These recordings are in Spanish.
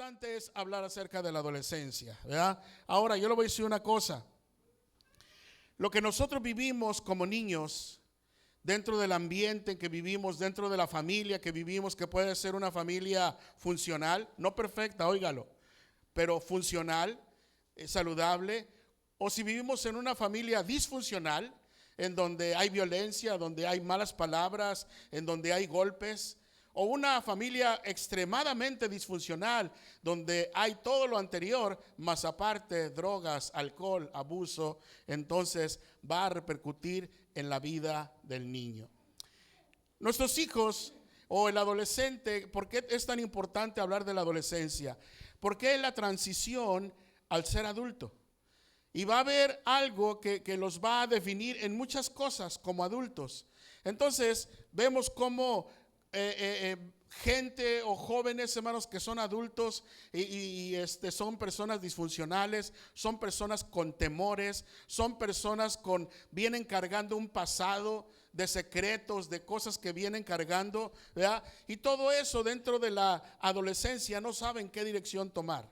importante es hablar acerca de la adolescencia, ¿verdad? Ahora, yo le voy a decir una cosa. Lo que nosotros vivimos como niños, dentro del ambiente en que vivimos, dentro de la familia que vivimos, que puede ser una familia funcional, no perfecta, óigalo, pero funcional, saludable, o si vivimos en una familia disfuncional, en donde hay violencia, donde hay malas palabras, en donde hay golpes, o una familia extremadamente disfuncional, donde hay todo lo anterior, más aparte drogas, alcohol, abuso, entonces va a repercutir en la vida del niño. Nuestros hijos o el adolescente, ¿por qué es tan importante hablar de la adolescencia? Porque es la transición al ser adulto. Y va a haber algo que los va a definir en muchas cosas como adultos. Entonces vemos cómo gente o jóvenes, hermanos, que son adultos y son personas disfuncionales, son personas con temores, son personas vienen cargando un pasado de secretos, de cosas que vienen cargando, ¿verdad? Y todo eso dentro de la adolescencia no saben qué dirección tomar.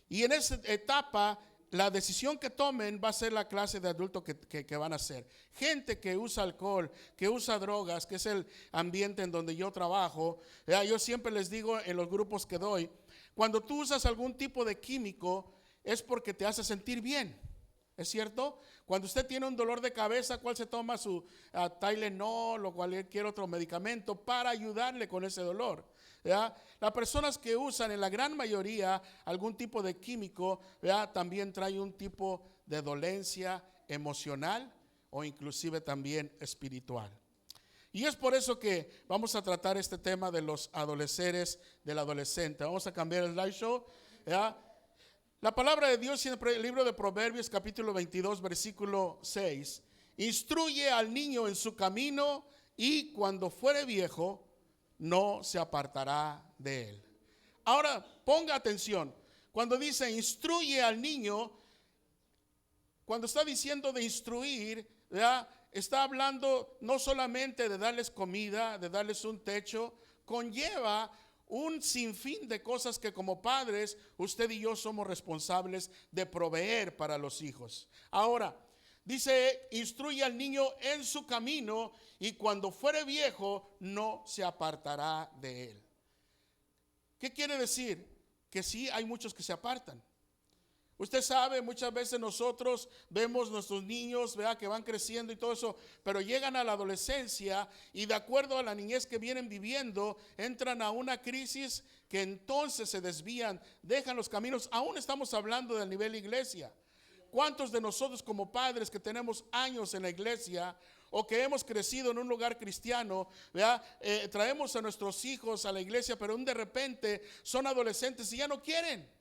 Y en esa etapa, la decisión que tomen va a ser la clase de adulto que van a ser. Gente que usa alcohol, que usa drogas, que es el ambiente en donde yo trabajo. Yo siempre les digo en los grupos que doy, cuando tú usas algún tipo de químico es porque te hace sentir bien. ¿Es cierto? Cuando usted tiene un dolor de cabeza, ¿cuál se toma? Su Tylenol o cualquier otro medicamento para ayudarle con ese dolor. ¿Ya? Las personas que usan en la gran mayoría algún tipo de químico, ¿ya? También trae un tipo de dolencia emocional o inclusive también espiritual. Y es por eso que vamos a tratar este tema de los adolescentes, del adolescente. Vamos a cambiar el slideshow. ¿Ya? La palabra de Dios en el libro de Proverbios capítulo 22 versículo 6 instruye al niño en su camino y cuando fuere viejo no se apartará de él. Ahora ponga atención, cuando dice instruye al niño, cuando está diciendo de instruir, ¿verdad? Está hablando no solamente de darles comida, de darles un techo, conlleva un sinfín de cosas que como padres usted y yo somos responsables de proveer para los hijos. Ahora, dice, instruye al niño en su camino y cuando fuere viejo no se apartará de él. ¿Qué quiere decir? Que sí hay muchos que se apartan. Usted sabe, muchas veces nosotros vemos nuestros niños, ¿verdad?, que van creciendo y todo eso, pero llegan a la adolescencia y de acuerdo a la niñez que vienen viviendo, entran a una crisis que entonces se desvían, dejan los caminos. Aún estamos hablando del nivel iglesia. ¿Cuántos de nosotros como padres que tenemos años en la iglesia o que hemos crecido en un lugar cristiano, ¿verdad? Traemos a nuestros hijos a la iglesia, pero de repente son adolescentes y ya no quieren?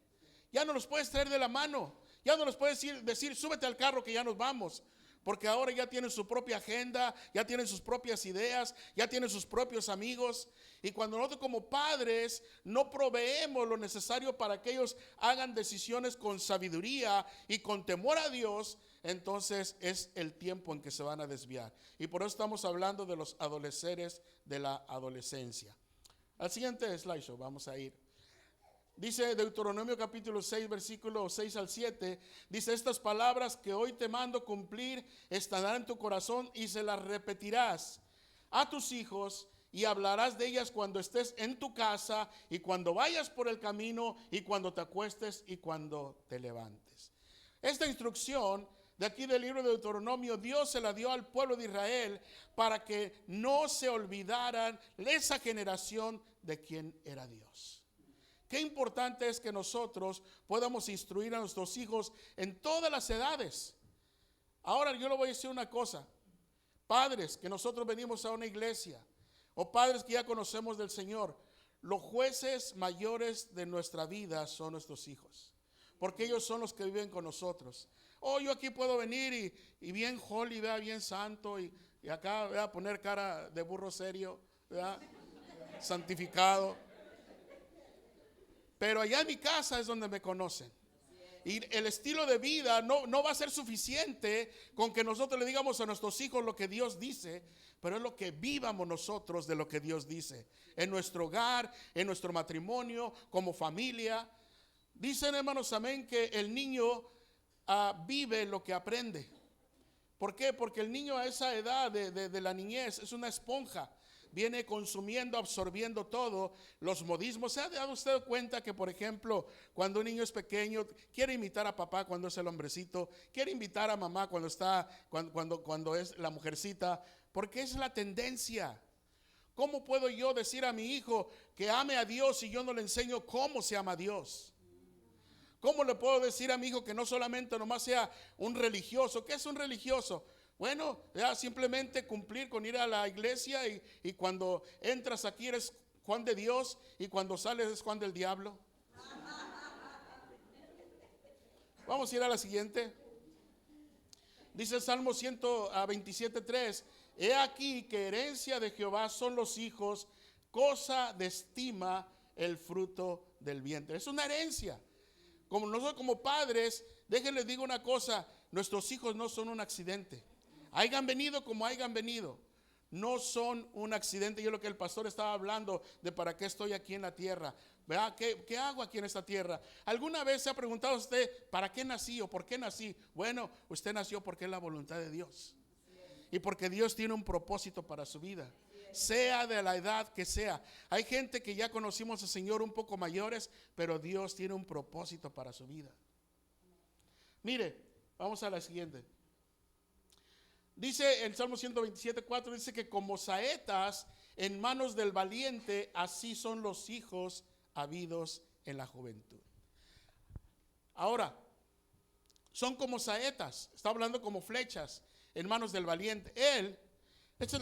Ya no los puedes traer de la mano. Ya no les puedes decir, súbete al carro que ya nos vamos. Porque ahora ya tienen su propia agenda, ya tienen sus propias ideas, ya tienen sus propios amigos. Y cuando nosotros como padres no proveemos lo necesario para que ellos hagan decisiones con sabiduría y con temor a Dios, entonces es el tiempo en que se van a desviar. Y por eso estamos hablando de los adolescentes de la adolescencia. Al siguiente slideshow vamos a ir. Dice Deuteronomio capítulo 6, versículo 6 al 7, dice, estas palabras que hoy te mando cumplir estarán en tu corazón y se las repetirás a tus hijos y hablarás de ellas cuando estés en tu casa y cuando vayas por el camino y cuando te acuestes y cuando te levantes. Esta instrucción de aquí del libro de Deuteronomio, Dios se la dio al pueblo de Israel para que no se olvidaran esa generación de quién era Dios. Qué importante es que nosotros podamos instruir a nuestros hijos en todas las edades. Ahora yo le voy a decir una cosa. Padres que nosotros venimos a una iglesia o padres que ya conocemos del Señor, los jueces mayores de nuestra vida son nuestros hijos. Porque ellos son los que viven con nosotros. Oh, yo aquí puedo venir y bien holy, ¿verdad? Bien santo y acá voy a poner cara de burro serio, ¿verdad? Santificado. Pero allá en mi casa es donde me conocen. Y el estilo de vida no va a ser suficiente con que nosotros le digamos a nuestros hijos lo que Dios dice, pero es lo que vivamos nosotros de lo que Dios dice. En nuestro hogar, en nuestro matrimonio, como familia. Dicen, hermanos, amén, que el niño vive lo que aprende. ¿Por qué? Porque el niño a esa edad de la niñez es una esponja. Viene consumiendo, absorbiendo todo, los modismos. ¿Se ha dado usted cuenta que, por ejemplo, cuando un niño es pequeño, quiere imitar a papá cuando es el hombrecito, quiere imitar a mamá cuando es la mujercita? Porque es la tendencia. ¿Cómo puedo yo decir a mi hijo que ame a Dios si yo no le enseño cómo se ama a Dios? ¿Cómo le puedo decir a mi hijo que no solamente nomás sea un religioso? ¿Qué es un religioso? Bueno, ya simplemente cumplir con ir a la iglesia y cuando entras aquí eres Juan de Dios y cuando sales es Juan del diablo. Vamos a ir a la siguiente. Dice el Salmo 127:3: He aquí que herencia de Jehová son los hijos, cosa de estima el fruto del vientre. Es una herencia. Como nosotros como padres, déjenles digo una cosa, nuestros hijos no son un accidente. Hayan venido como hayan venido, no son un accidente. Y es lo que el pastor estaba hablando de para qué estoy aquí en la tierra. ¿Verdad? ¿Qué hago aquí en esta tierra? ¿Alguna vez se ha preguntado usted para qué nací o por qué nací? Bueno, usted nació porque es la voluntad de Dios. Y porque Dios tiene un propósito para su vida. Sea de la edad que sea. Hay gente que ya conocimos al Señor un poco mayores, pero Dios tiene un propósito para su vida. Mire, vamos a la siguiente. Dice el Salmo 127:4, dice que como saetas en manos del valiente, así son los hijos habidos en la juventud. Ahora, son como saetas, está hablando como flechas en manos del valiente. Esa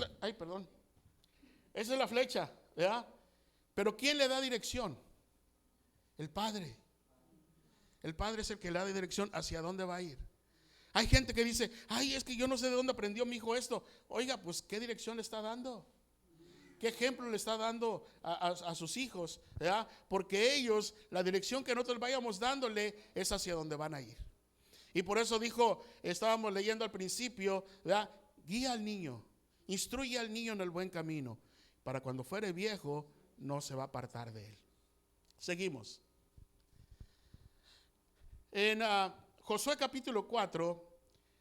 es la flecha, ¿verdad? Pero ¿quién le da dirección? El Padre. El Padre es el que le da dirección hacia dónde va a ir. Hay gente que dice, ay, es que yo no sé de dónde aprendió mi hijo esto. Oiga, pues ¿qué dirección le está dando? ¿Qué ejemplo le está dando a sus hijos? ¿Verdad? Porque ellos, la dirección que nosotros vayamos dándole es hacia donde van a ir. Y por eso dijo, estábamos leyendo al principio, ¿verdad? Guía al niño, instruye al niño en el buen camino, para cuando fuere viejo no se va a apartar de él. Seguimos. En Josué capítulo 4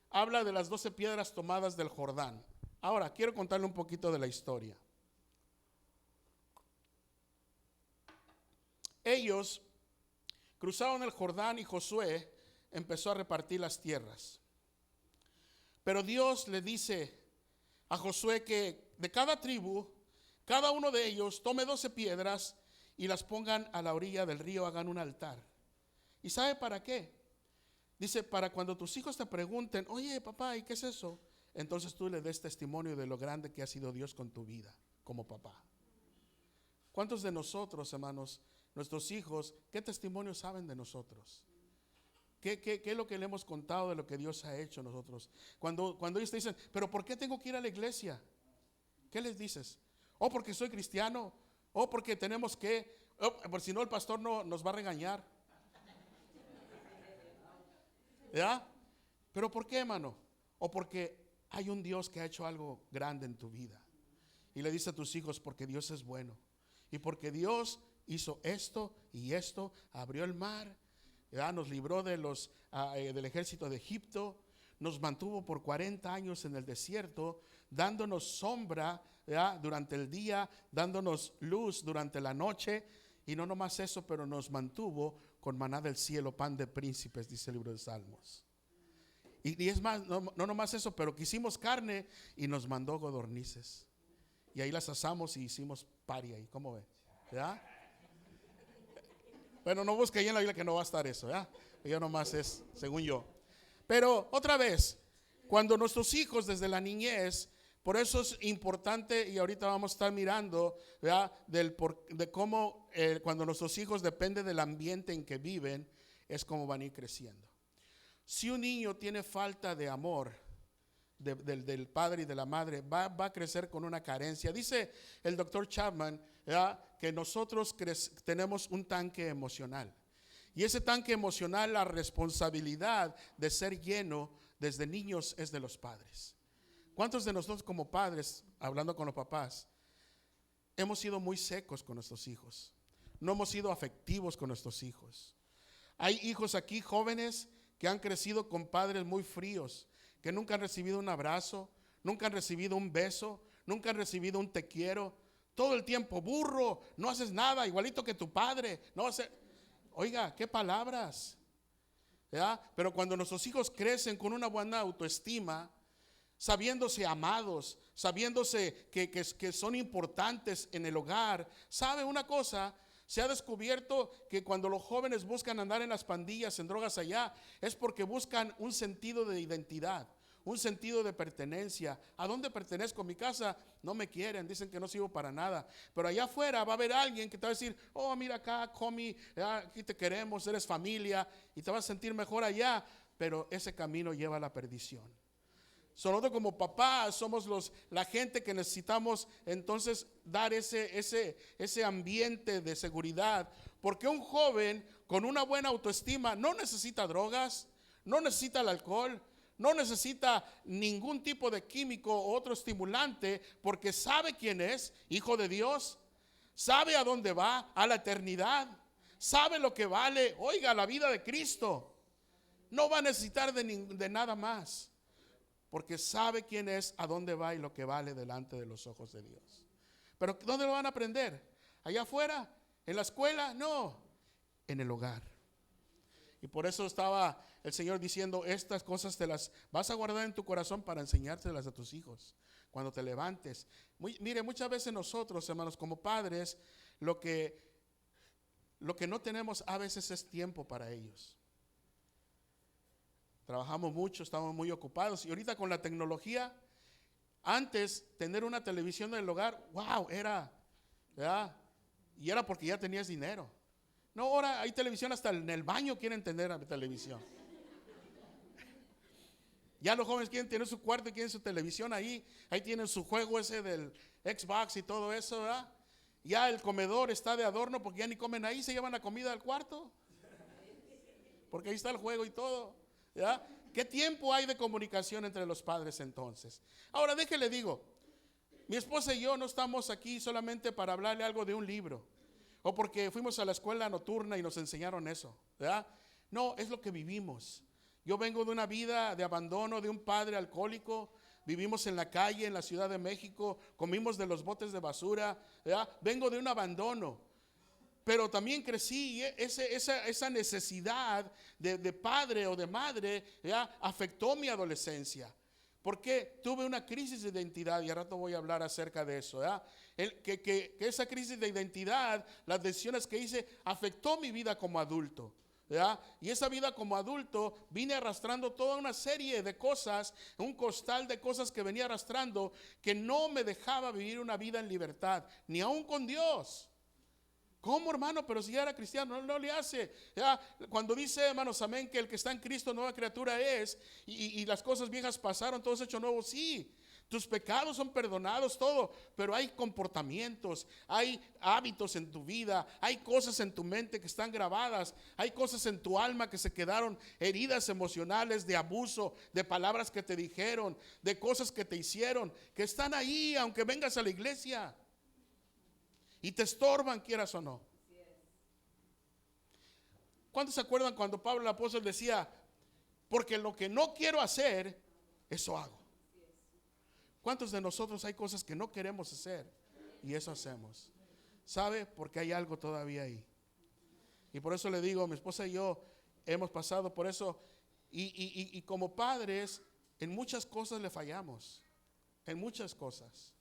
habla de las 12 piedras tomadas del Jordán. Ahora quiero contarle un poquito de la historia. Ellos cruzaron el Jordán y Josué empezó a repartir las tierras. Pero Dios le dice a Josué que de cada tribu, cada uno de ellos tome 12 piedras y las pongan a la orilla del río, hagan un altar. ¿Y sabe para qué? Dice, para cuando tus hijos te pregunten, oye papá, ¿y qué es eso? Entonces tú le des testimonio de lo grande que ha sido Dios con tu vida como papá. ¿Cuántos de nosotros, hermanos, nuestros hijos, qué testimonio saben de nosotros? ¿Qué es lo que le hemos contado de lo que Dios ha hecho a nosotros? Cuando ellos te dicen, pero ¿por qué tengo que ir a la iglesia? ¿Qué les dices? ¿O porque soy cristiano? ¿O porque tenemos que? Por si no el pastor nos va a regañar. ¿Ya? ¿Pero por qué, hermano? O porque hay un Dios que ha hecho algo grande en tu vida. Y le dice a tus hijos, porque Dios es bueno. Y porque Dios hizo esto y esto, abrió el mar, ¿verdad? Nos libró del ejército de Egipto, nos mantuvo por 40 años en el desierto, dándonos sombra, ¿verdad? Durante el día, dándonos luz durante la noche. Y no nomás eso, pero nos mantuvo con maná del cielo, pan de príncipes, dice el libro de Salmos. Y es más, no nomás eso, pero que hicimos carne y nos mandó codornices. Y ahí las asamos y hicimos pari ahí, ¿cómo ve? ¿Verdad? Bueno, no busque ahí en la Biblia que no va a estar eso, ¿verdad? Ya nomás es, según yo. Pero otra vez, cuando nuestros hijos desde la niñez, por eso es importante, y ahorita vamos a estar mirando, ¿verdad? De cómo cuando nuestros hijos dependen del ambiente en que viven, es como van a ir creciendo. Si un niño tiene falta de amor del padre y de la madre, va a crecer con una carencia. Dice el doctor Chapman, ¿verdad? Que nosotros tenemos un tanque emocional. Y ese tanque emocional, la responsabilidad de ser lleno desde niños es de los padres. ¿Cuántos de nosotros como padres, hablando con los papás, hemos sido muy secos con nuestros hijos? No hemos sido afectivos con nuestros hijos. Hay hijos aquí jóvenes que han crecido con padres muy fríos, que nunca han recibido un abrazo, nunca han recibido un beso, nunca han recibido un te quiero. Todo el tiempo, burro, no haces nada, igualito que tu padre. No hace... Oiga, qué palabras, ¿verdad? Pero cuando nuestros hijos crecen con una buena autoestima, sabiéndose amados, sabiéndose que son importantes en el hogar, ¿sabe una cosa? Se ha descubierto que cuando los jóvenes buscan andar en las pandillas, en drogas allá, es porque buscan un sentido de identidad, un sentido de pertenencia. ¿A dónde pertenezco? Mi casa no me quieren, dicen que no sirvo para nada. Pero allá afuera va a haber alguien que te va a decir, oh, mira acá, homie, aquí te queremos, eres familia, y te vas a sentir mejor allá. Pero ese camino lleva a la perdición. Nosotros como papás somos la gente que necesitamos entonces dar ese ambiente de seguridad. Porque un joven con una buena autoestima no necesita drogas, no necesita el alcohol, no necesita ningún tipo de químico o otro estimulante, porque sabe quién es, hijo de Dios, sabe a dónde va, a la eternidad, sabe lo que vale, oiga, la vida de Cristo. No va a necesitar de nada más, porque sabe quién es, a dónde va y lo que vale delante de los ojos de Dios. Pero ¿dónde lo van a aprender? ¿Allá afuera? ¿En la escuela? No, en el hogar. Y por eso estaba el Señor diciendo, estas cosas te las vas a guardar en tu corazón para enseñárselas a tus hijos cuando te levantes. Mire, muchas veces nosotros, hermanos, como padres, lo que no tenemos a veces es tiempo para ellos. Trabajamos mucho, estamos muy ocupados. Y ahorita con la tecnología, antes tener una televisión en el hogar, wow, era, ¿verdad? Y era porque ya tenías dinero. No, ahora hay televisión hasta en el baño quieren tener la televisión. Ya los jóvenes quieren tener su cuarto y quieren su televisión ahí. Ahí tienen su juego ese del Xbox y todo eso, ¿verdad? Ya el comedor está de adorno porque ya ni comen ahí, se llevan la comida al cuarto. Porque ahí está el juego y todo, ¿verdad? ¿Qué tiempo hay de comunicación entre los padres entonces? Ahora déjele digo, mi esposa y yo no estamos aquí solamente para hablarle algo de un libro o porque fuimos a la escuela nocturna y nos enseñaron eso, ¿verdad? No, es lo que vivimos. Yo vengo de una vida de abandono de un padre alcohólico. Vivimos en la calle en la Ciudad de México, comimos de los botes de basura, ¿verdad? Vengo de un abandono, pero también crecí y esa necesidad de padre o de madre, ¿verdad? Afectó mi adolescencia. Porque tuve una crisis de identidad y al rato voy a hablar acerca de eso, ¿verdad? Que esa crisis de identidad, las decisiones que hice, afectó mi vida como adulto, ¿verdad? Y esa vida como adulto vine arrastrando toda una serie de cosas, un costal de cosas que venía arrastrando que no me dejaba vivir una vida en libertad, ni aún con Dios. ¿Cómo, hermano? Pero si ya era cristiano, no le hace. Ya, cuando dice, hermanos, amén, que el que está en Cristo nueva criatura es, y las cosas viejas pasaron, todo es hecho nuevo, sí. Tus pecados son perdonados, todo, pero hay comportamientos, hay hábitos en tu vida, hay cosas en tu mente que están grabadas, hay cosas en tu alma que se quedaron, heridas emocionales de abuso, de palabras que te dijeron, de cosas que te hicieron, que están ahí aunque vengas a la iglesia y te estorban, quieras o no. ¿Cuántos se acuerdan cuando Pablo el apóstol decía, porque lo que no quiero hacer, eso hago? ¿Cuántos de nosotros hay cosas que no queremos hacer y eso hacemos? ¿Sabe? Porque hay algo todavía ahí. Y por eso le digo, mi esposa y yo hemos pasado por eso y como padres en muchas cosas le fallamos, en muchas cosas.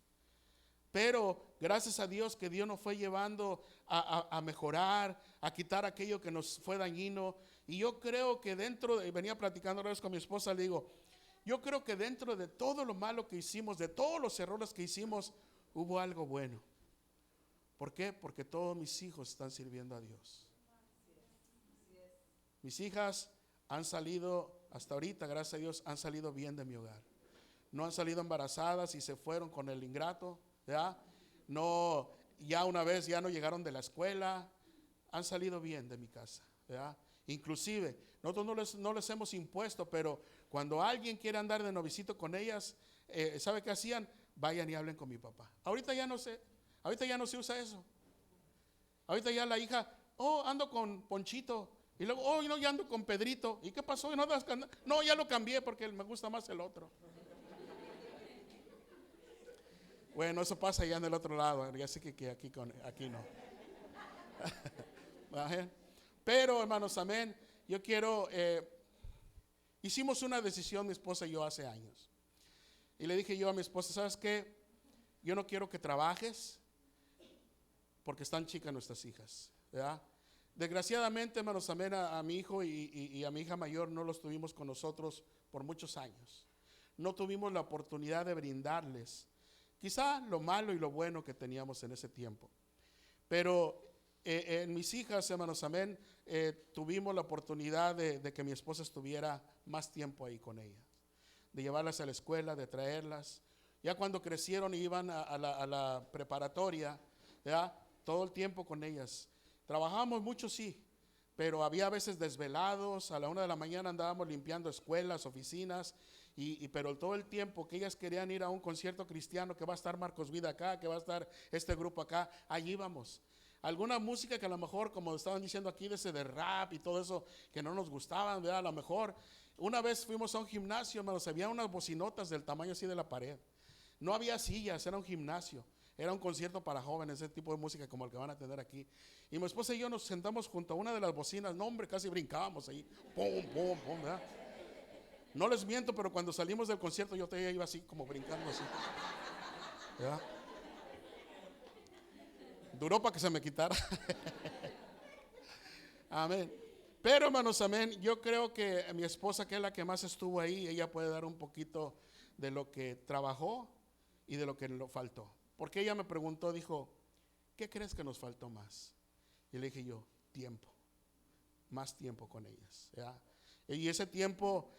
Pero gracias a Dios que Dios nos fue llevando a mejorar, a quitar aquello que nos fue dañino. Y yo creo que venía platicando una vez con mi esposa, le digo, yo creo que dentro de todo lo malo que hicimos, de todos los errores que hicimos, hubo algo bueno. ¿Por qué? Porque todos mis hijos están sirviendo a Dios. Mis hijas han salido, hasta ahorita, gracias a Dios, han salido bien de mi hogar. No han salido embarazadas y se fueron con el ingrato, ¿ya? No, ya una vez ya no llegaron de la escuela, han salido bien de mi casa. ¿verdad? Inclusive, nosotros no les hemos impuesto, pero cuando alguien quiere andar de novicito con ellas, ¿sabe qué hacían? Vayan y hablen con mi papá. Ahorita ya no se usa eso. Ahorita ya la hija, ando con Ponchito. Y luego, no, ya ando con Pedrito. ¿Y qué pasó? No, ya lo cambié porque me gusta más el otro. Bueno, eso pasa ya en el otro lado. Ya sé que aquí no. Pero, hermanos, amén. Yo quiero, hicimos una decisión mi esposa y yo hace años. Y le dije yo a mi esposa, ¿sabes qué? Yo no quiero que trabajes porque están chicas nuestras hijas, ¿verdad? Desgraciadamente, hermanos, amén, a mi hijo y a mi hija mayor no los tuvimos con nosotros por muchos años. No tuvimos la oportunidad de brindarles quizá lo malo y lo bueno que teníamos en ese tiempo. Pero en mis hijas, hermanos, amén, tuvimos la oportunidad de que mi esposa estuviera más tiempo ahí con ellas, de llevarlas a la escuela, de traerlas. Ya cuando crecieron y iban a la preparatoria, ¿verdad? Todo el tiempo con ellas. Trabajábamos mucho, sí, pero había veces desvelados. A la 1 de la mañana andábamos limpiando escuelas, oficinas, pero todo el tiempo que ellas querían ir a un concierto cristiano, que va a estar Marcos Vida acá, que va a estar este grupo acá, allí íbamos. Alguna música que a lo mejor, como estaban diciendo aquí, de rap y todo eso, que no nos gustaban, ¿verdad? A lo mejor, una vez fuimos a un gimnasio, hermanos, había unas bocinotas del tamaño así de la pared. No había sillas, era un gimnasio. Era un concierto para jóvenes, ese tipo de música como el que van a tener aquí. Y mi esposa y yo nos sentamos junto a una de las bocinas. No, hombre, casi brincábamos ahí. Pum, pum, pum, ¿verdad? No les miento, pero cuando salimos del concierto yo todavía iba así, como brincando así, ¿verdad? Duró para que se me quitara. Amén. Pero, hermanos, amén, yo creo que mi esposa, que es la que más estuvo ahí, ella puede dar un poquito de lo que trabajó y de lo que le faltó. Porque ella me preguntó, dijo, ¿qué crees que nos faltó más? Y le dije yo, tiempo, más tiempo con ellas, ¿ya? Y ese tiempo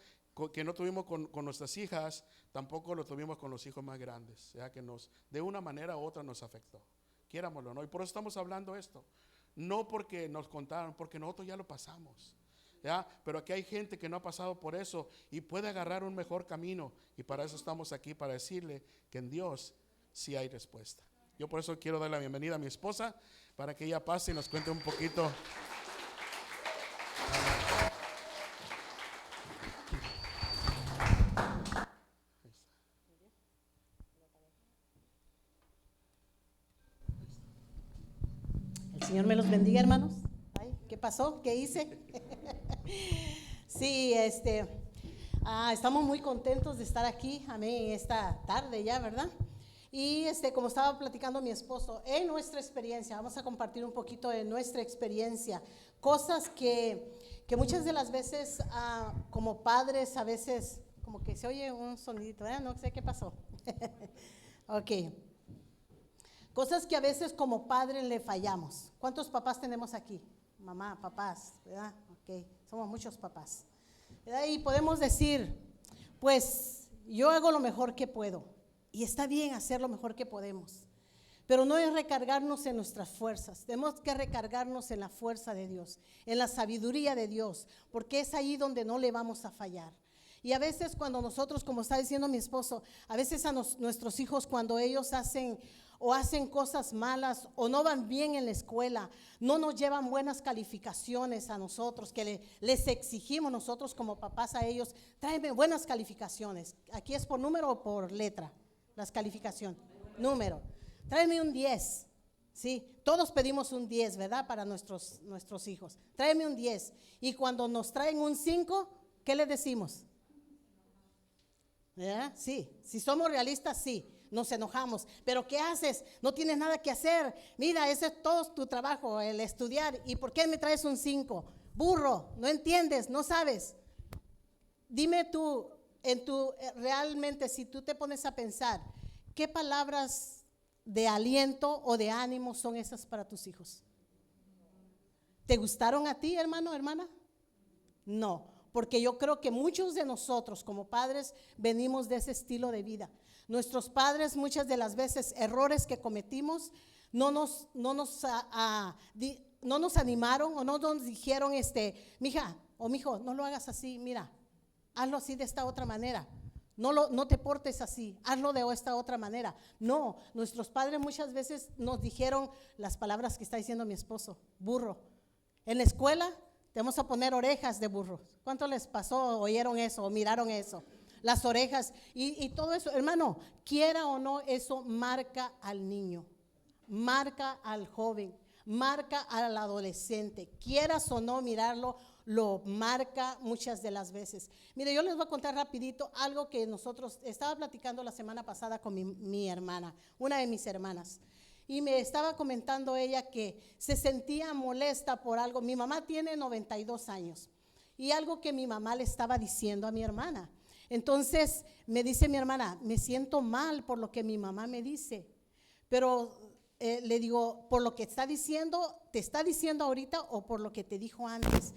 que no tuvimos con nuestras hijas, tampoco lo tuvimos con los hijos más grandes, ¿ya? Que de una manera u otra nos afectó, quiéramoslo, ¿no? Y por eso estamos hablando esto, no porque nos contaron, porque nosotros ya lo pasamos, ¿ya? Pero aquí hay gente que no ha pasado por eso y puede agarrar un mejor camino, y para eso estamos aquí, para decirle que en Dios sí hay respuesta. Yo por eso quiero dar la bienvenida a mi esposa, para que ella pase y nos cuente un poquito. El Señor me los bendiga, hermanos. Ay, ¿qué pasó? ¿Qué hice? Sí, estamos muy contentos de estar aquí, amén, esta tarde ya, ¿verdad? Y como estaba platicando mi esposo, en nuestra experiencia, vamos a compartir un poquito de nuestra experiencia, cosas que muchas de las veces como padres a veces como que se oye un sonidito, ¿verdad? No sé qué pasó. Ok. Cosas que a veces como padres le fallamos. ¿Cuántos papás tenemos aquí? Mamá, papás, ¿verdad? Ok, somos muchos papás, ¿verdad? Y podemos decir, pues yo hago lo mejor que puedo. Y está bien hacer lo mejor que podemos, pero no es recargarnos en nuestras fuerzas. Tenemos que recargarnos en la fuerza de Dios, en la sabiduría de Dios, porque es ahí donde no le vamos a fallar. Y a veces cuando nosotros, como está diciendo mi esposo, a veces a nuestros hijos cuando ellos hacen cosas malas o no van bien en la escuela, no nos llevan buenas calificaciones a nosotros, que les exigimos nosotros como papás a ellos, tráeme buenas calificaciones. Aquí es por número o por letra. Las calificaciones, número, tráeme un 10, ¿sí? Todos pedimos un 10, ¿verdad? Para nuestros hijos, tráeme un 10. Y cuando nos traen un 5, ¿qué le decimos? ¿Verdad? Sí, si somos realistas, sí, nos enojamos. Pero ¿qué haces? No tienes nada que hacer. Mira, ese es todo tu trabajo, el estudiar. ¿Y por qué me traes un 5? Burro, no entiendes, no sabes. Dime tú, realmente, si tú te pones a pensar, ¿qué palabras de aliento o de ánimo son esas para tus hijos? ¿Te gustaron a ti, hermano, hermana? No, porque yo creo que muchos de nosotros como padres venimos de ese estilo de vida. Nuestros padres, muchas de las veces, errores que cometimos, no nos animaron o no nos dijeron, mija o mijo, no lo hagas así, mira, hazlo así de esta otra manera. No te portes así, hazlo de esta otra manera. No, nuestros padres muchas veces nos dijeron las palabras que está diciendo mi esposo: burro. En la escuela te vamos a poner orejas de burro. ¿Cuánto les pasó? ¿Oyeron eso o miraron eso? Las orejas y todo eso, hermano, quiera o no, eso marca al niño, marca al joven, marca al adolescente. Quieras o no mirarlo, lo marca muchas de las veces. Mire, yo les voy a contar rapidito algo que nosotros, estaba platicando la semana pasada con mi hermana, una de mis hermanas, y me estaba comentando ella que se sentía molesta por algo. Mi mamá tiene 92 años y algo que mi mamá le estaba diciendo a mi hermana. Entonces me dice mi hermana: me siento mal por lo que mi mamá me dice, pero le digo, ¿por lo que está diciendo, te está diciendo ahorita o por lo que te dijo antes?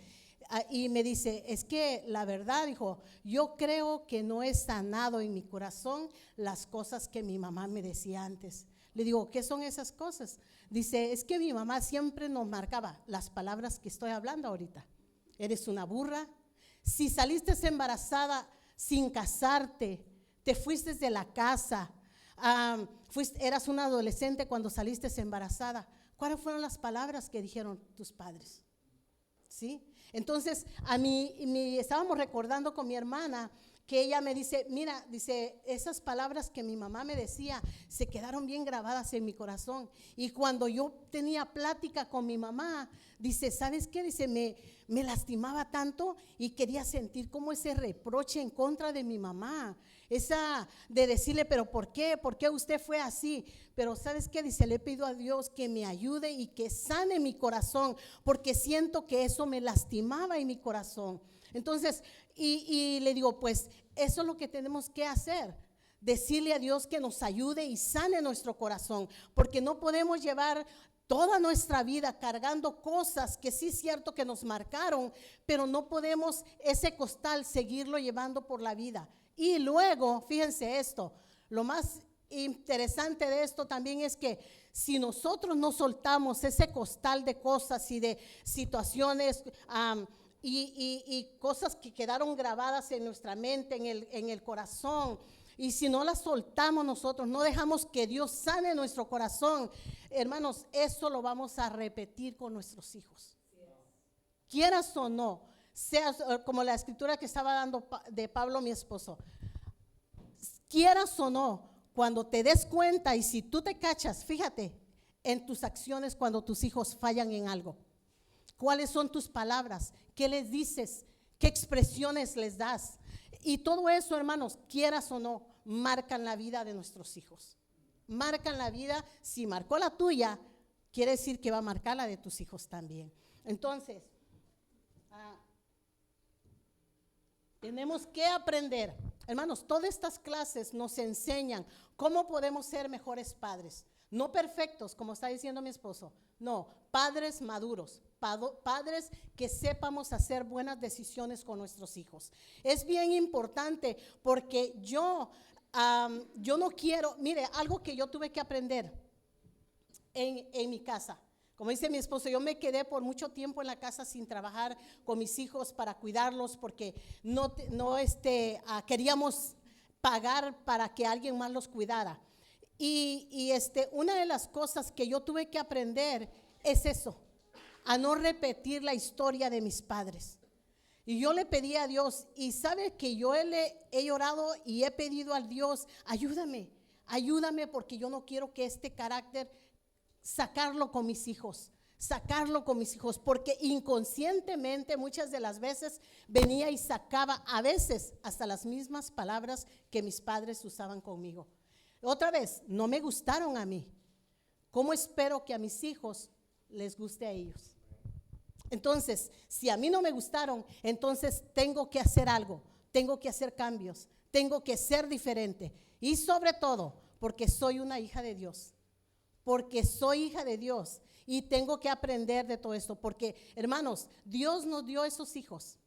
Y me dice: es que la verdad, dijo, yo creo que no he sanado en mi corazón las cosas que mi mamá me decía antes. Le digo, ¿qué son esas cosas? Dice: es que mi mamá siempre nos marcaba las palabras que estoy hablando ahorita. Eres una burra. Si saliste embarazada sin casarte, te fuiste de la casa, eras una adolescente cuando saliste embarazada. ¿Cuáles fueron las palabras que dijeron tus padres? ¿Sí? Entonces, estábamos recordando con mi hermana que ella me dice: mira, dice, esas palabras que mi mamá me decía se quedaron bien grabadas en mi corazón. Y cuando yo tenía plática con mi mamá, dice, ¿sabes qué? Dice, me lastimaba tanto y quería sentir como ese reproche en contra de mi mamá. Esa de decirle, pero ¿por qué? ¿Por qué usted fue así? Pero ¿sabes qué? Dice, le pido a Dios que me ayude y que sane mi corazón, porque siento que eso me lastimaba en mi corazón. Entonces, y le digo, pues eso es lo que tenemos que hacer, decirle a Dios que nos ayude y sane nuestro corazón, porque no podemos llevar toda nuestra vida cargando cosas que sí es cierto que nos marcaron, pero no podemos ese costal seguirlo llevando por la vida. Y luego, fíjense esto, lo más interesante de esto también es que si nosotros no soltamos ese costal de cosas y de situaciones y cosas que quedaron grabadas en nuestra mente, en el corazón, y si no las soltamos nosotros, no dejamos que Dios sane nuestro corazón, hermanos, eso lo vamos a repetir con nuestros hijos. Quieras o no, seas como la escritura que estaba dando de Pablo, mi esposo, quieras o no, cuando te des cuenta y si tú te cachas, fíjate en tus acciones cuando tus hijos fallan en algo. ¿Cuáles son tus palabras? ¿Qué les dices? ¿Qué expresiones les das? Y todo eso, hermanos, quieras o no, marcan la vida de nuestros hijos. Marcan la vida. Si marcó la tuya, quiere decir que va a marcar la de tus hijos también. Entonces, tenemos que aprender. Hermanos, todas estas clases nos enseñan cómo podemos ser mejores padres. No perfectos, como está diciendo mi esposo. No, padres maduros. Padres que sepamos hacer buenas decisiones con nuestros hijos. Es bien importante porque yo no quiero, mire, algo que yo tuve que aprender en mi casa. Como dice mi esposo, yo me quedé por mucho tiempo en la casa sin trabajar con mis hijos para cuidarlos porque no queríamos pagar para que alguien más los cuidara. Y una de las cosas que yo tuve que aprender es eso, a no repetir la historia de mis padres. Y yo le pedí a Dios, y sabe que yo he llorado y he pedido a Dios, ayúdame porque yo no quiero que este carácter sacarlo con mis hijos, porque inconscientemente muchas de las veces venía y sacaba a veces hasta las mismas palabras que mis padres usaban conmigo. Otra vez, no me gustaron a mí. ¿Cómo espero que a mis hijos les guste a ellos? Entonces, si a mí no me gustaron, entonces tengo que hacer algo, tengo que hacer cambios, tengo que ser diferente. Y sobre todo, porque soy una hija de Dios. Porque soy hija de Dios y tengo que aprender de todo esto. Porque, hermanos, Dios nos dio esos hijos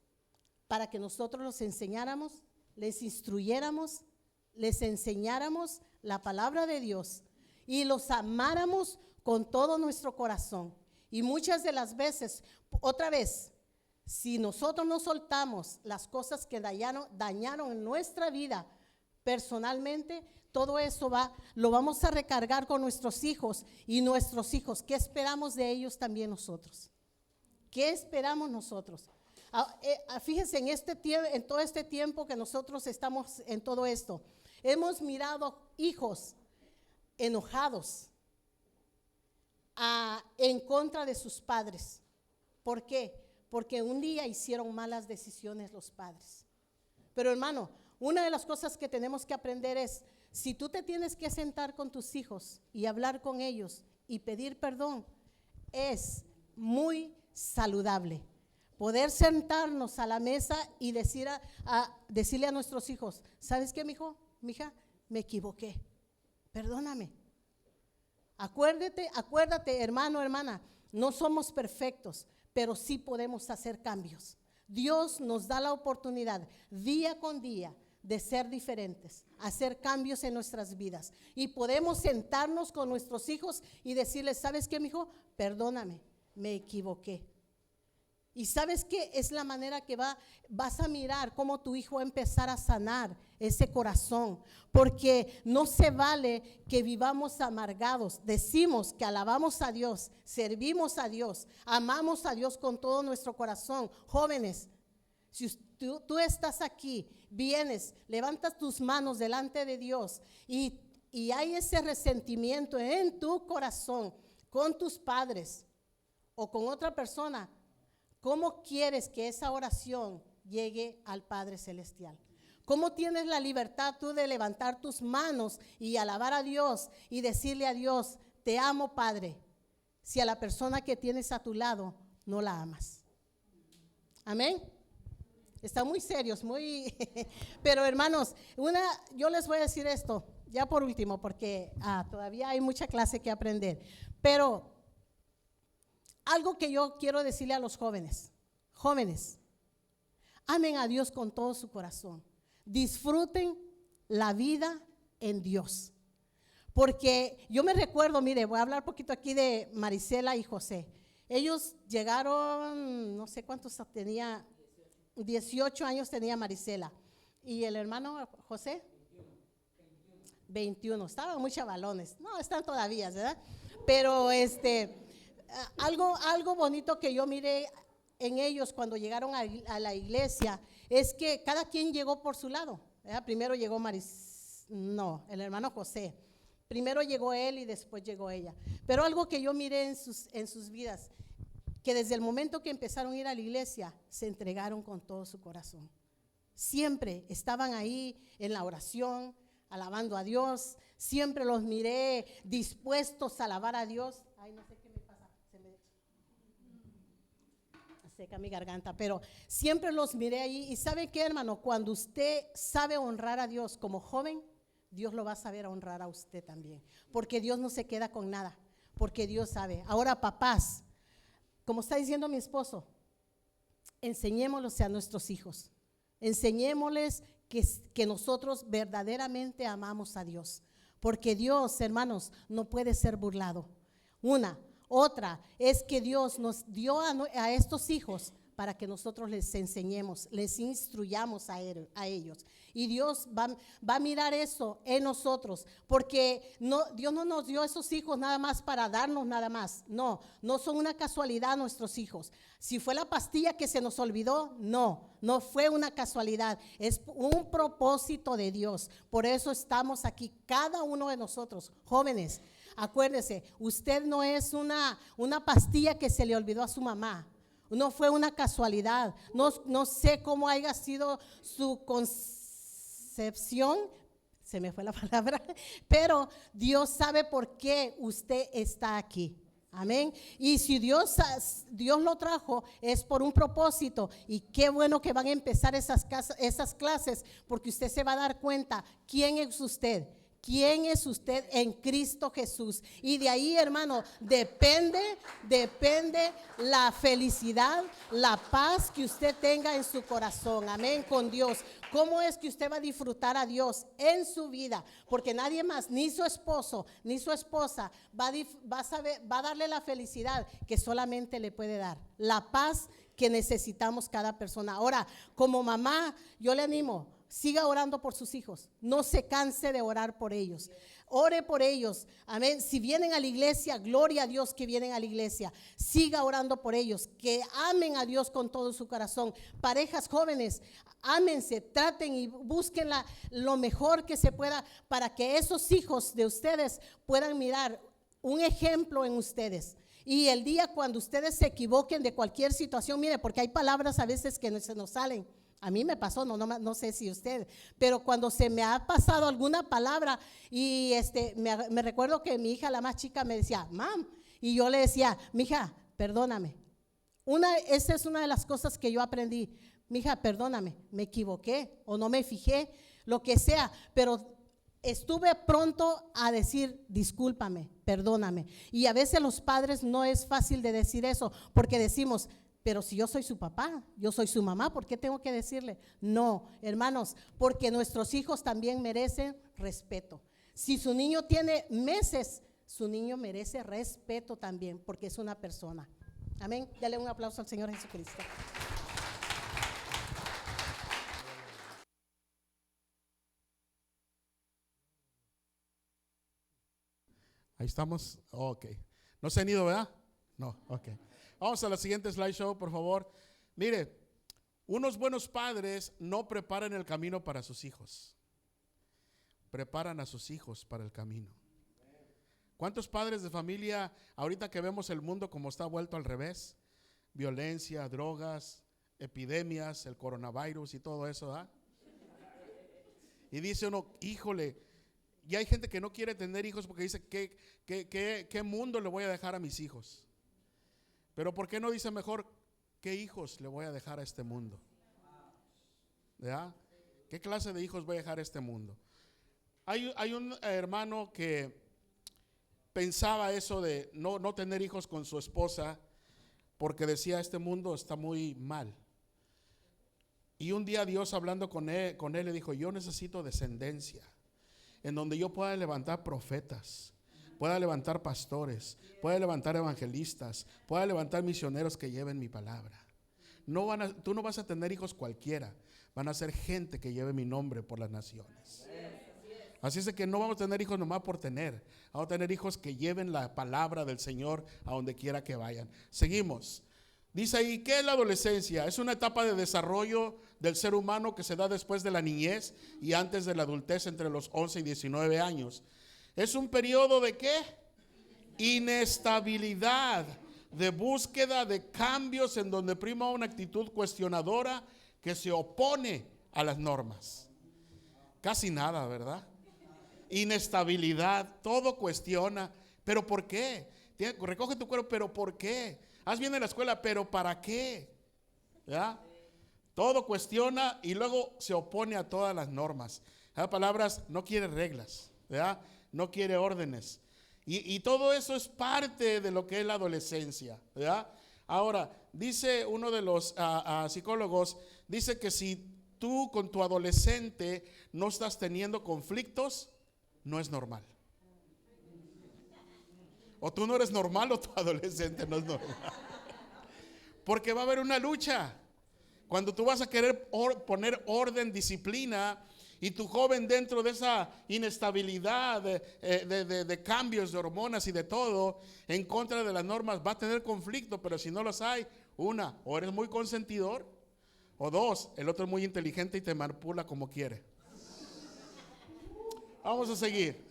para que nosotros los enseñáramos, les instruyéramos, les enseñáramos la palabra de Dios y los amáramos con todo nuestro corazón. Y muchas de las veces, otra vez, si nosotros no soltamos las cosas que dañaron en nuestra vida personalmente, todo eso lo vamos a recargar con nuestros hijos y nuestros hijos. ¿Qué esperamos de ellos también nosotros? ¿Qué esperamos nosotros? Fíjense, en todo este tiempo que nosotros estamos en todo esto, hemos mirado hijos enojados en contra de sus padres. ¿Por qué? Porque un día hicieron malas decisiones los padres. Pero hermano, una de las cosas que tenemos que aprender es, si tú te tienes que sentar con tus hijos y hablar con ellos y pedir perdón, es muy saludable poder sentarnos a la mesa y decirle a nuestros hijos, ¿sabes qué, mijo? Mija, me equivoqué, perdóname. Acuérdate, hermano, hermana, no somos perfectos, pero sí podemos hacer cambios. Dios nos da la oportunidad día con día de ser diferentes, hacer cambios en nuestras vidas. Y podemos sentarnos con nuestros hijos y decirles, ¿sabes qué, mijo? Perdóname, me equivoqué. Y ¿sabes qué? Es la manera que vas a mirar cómo tu hijo va a empezar a sanar ese corazón, porque no se vale que vivamos amargados. Decimos que alabamos a Dios, servimos a Dios, amamos a Dios con todo nuestro corazón. Jóvenes, si tú estás aquí, vienes, levantas tus manos delante de Dios y hay ese resentimiento en tu corazón con tus padres o con otra persona, ¿cómo quieres que esa oración llegue al Padre Celestial? ¿Cómo tienes la libertad tú de levantar tus manos y alabar a Dios y decirle a Dios, te amo, Padre, si a la persona que tienes a tu lado no la amas? Amén. Están muy serios, pero hermanos, yo les voy a decir esto, ya por último, porque todavía hay mucha clase que aprender, pero algo que yo quiero decirle a los jóvenes, amen a Dios con todo su corazón, disfruten la vida en Dios, porque yo me recuerdo, mire, voy a hablar un poquito aquí de Marisela y José. Ellos llegaron, no sé cuántos tenía, 18 años tenía Marisela, y el hermano José, 21, estaban muy chavalones, no, están todavía, ¿verdad? Pero algo bonito que yo miré en ellos cuando llegaron a la iglesia es que cada quien llegó por su lado, ¿verdad? Primero llegó el hermano José, primero llegó él y después llegó ella. Pero algo que yo miré en sus vidas, que desde el momento que empezaron a ir a la iglesia, se entregaron con todo su corazón. Siempre estaban ahí en la oración, alabando a Dios, siempre los miré dispuestos a alabar a Dios. Ay, no sé qué me pasa, se me seca mi garganta, pero siempre los miré ahí. Y ¿sabe qué, hermano? Cuando usted sabe honrar a Dios como joven, Dios lo va a saber honrar a usted también, porque Dios no se queda con nada, porque Dios sabe. Ahora, papás, como está diciendo mi esposo, enseñémoslos a nuestros hijos, enseñémosles que nosotros verdaderamente amamos a Dios, porque Dios, hermanos, no puede ser burlado. Otra es que Dios nos dio a estos hijos para que nosotros les enseñemos, les instruyamos a ellos. Y Dios va a mirar eso en nosotros, porque Dios no nos dio esos hijos nada más para darnos nada más. No son una casualidad nuestros hijos. Si fue la pastilla que se nos olvidó, no fue una casualidad, es un propósito de Dios. Por eso estamos aquí, cada uno de nosotros, jóvenes. Acuérdese, usted no es una pastilla que se le olvidó a su mamá. No fue una casualidad. No sé cómo haya sido su concepción, se me fue la palabra, pero Dios sabe por qué usted está aquí. Amén. Y si Dios lo trajo, es por un propósito. Y qué bueno que van a empezar esas clases, porque usted se va a dar cuenta quién es usted, quién es usted en Cristo Jesús. Y de ahí, hermano, depende la felicidad, la paz que usted tenga en su corazón. Amén, con Dios. ¿Cómo es que usted va a disfrutar a Dios en su vida? Porque nadie más, ni su esposo, ni su esposa, va a darle la felicidad que solamente le puede dar. La paz que necesitamos cada persona. Ahora, como mamá, yo le animo, siga orando por sus hijos. No se canse de orar por ellos. Ore por ellos. Amén. Si vienen a la iglesia, gloria a Dios que vienen a la iglesia. Siga orando por ellos. Que amen a Dios con todo su corazón. Parejas jóvenes, ámense, traten y busquen lo mejor que se pueda para que esos hijos de ustedes puedan mirar un ejemplo en ustedes. Y el día cuando ustedes se equivoquen de cualquier situación, mire, porque hay palabras a veces que no se nos salen. A mí me pasó, no sé si usted, pero cuando se me ha pasado alguna palabra y me recuerdo que mi hija, la más chica, me decía, mam, y yo le decía, mija, perdóname. Esa es una de las cosas que yo aprendí. Mija, perdóname, me equivoqué o no me fijé, lo que sea, pero estuve pronto a decir, discúlpame, perdóname. Y a veces los padres no es fácil de decir eso, porque decimos, pero si yo soy su papá, yo soy su mamá, ¿por qué tengo que decirle? No, hermanos, porque nuestros hijos también merecen respeto. Si su niño tiene meses, su niño merece respeto también, porque es una persona. Amén. Dale un aplauso al Señor Jesucristo. Ahí estamos. Ok. ¿No se han ido, verdad? No, ok. Vamos a la siguiente slideshow, por favor. Mire, unos buenos padres no preparan el camino para sus hijos. Preparan a sus hijos para el camino. ¿Cuántos padres de familia, ahorita que vemos el mundo como está vuelto al revés? Violencia, drogas, epidemias, el coronavirus y todo eso, ¿ah? Y dice uno, híjole, y hay gente que no quiere tener hijos porque dice, ¿qué mundo le voy a dejar a mis hijos? Pero ¿por qué no dice mejor, qué hijos le voy a dejar a este mundo? ¿Verdad? ¿Qué clase de hijos voy a dejar a este mundo? Hay un hermano que pensaba eso de no tener hijos con su esposa porque decía, este mundo está muy mal. Y un día Dios, hablando con él le dijo, yo necesito descendencia en donde yo pueda levantar profetas, pueda levantar pastores, pueda levantar evangelistas, pueda levantar misioneros que lleven mi palabra. Tú no vas a tener hijos cualquiera, van a ser gente que lleve mi nombre por las naciones. Así es que no vamos a tener hijos nomás por tener, vamos a tener hijos que lleven la palabra del Señor a donde quiera que vayan. Seguimos. Dice ahí, ¿qué es la adolescencia? Es una etapa de desarrollo del ser humano que se da después de la niñez y antes de la adultez, entre los 11 y 19 años. Es un periodo de ¿qué? Inestabilidad, de búsqueda de cambios en donde prima una actitud cuestionadora que se opone a las normas. Casi nada, ¿verdad? Inestabilidad, todo cuestiona. ¿Pero por qué? Recoge tu cuerpo, ¿pero por qué? Haz bien en la escuela, pero ¿para qué? ¿Ya? Todo cuestiona y luego se opone a todas las normas. Las palabras, no quiere reglas, ¿ya? No quiere órdenes. Y todo eso es parte de lo que es la adolescencia, ¿ya? Ahora, dice uno de los psicólogos, dice que si tú con tu adolescente no estás teniendo conflictos, no es normal. O tú no eres normal o tu adolescente no es normal. Porque va a haber una lucha. Cuando tú vas a querer poner orden, disciplina, y tu joven dentro de esa inestabilidad de cambios de hormonas y de todo, en contra de las normas, va a tener conflicto. Pero si no los hay, o eres muy consentidor, o dos, el otro es muy inteligente y te manipula como quiere. Vamos a seguir.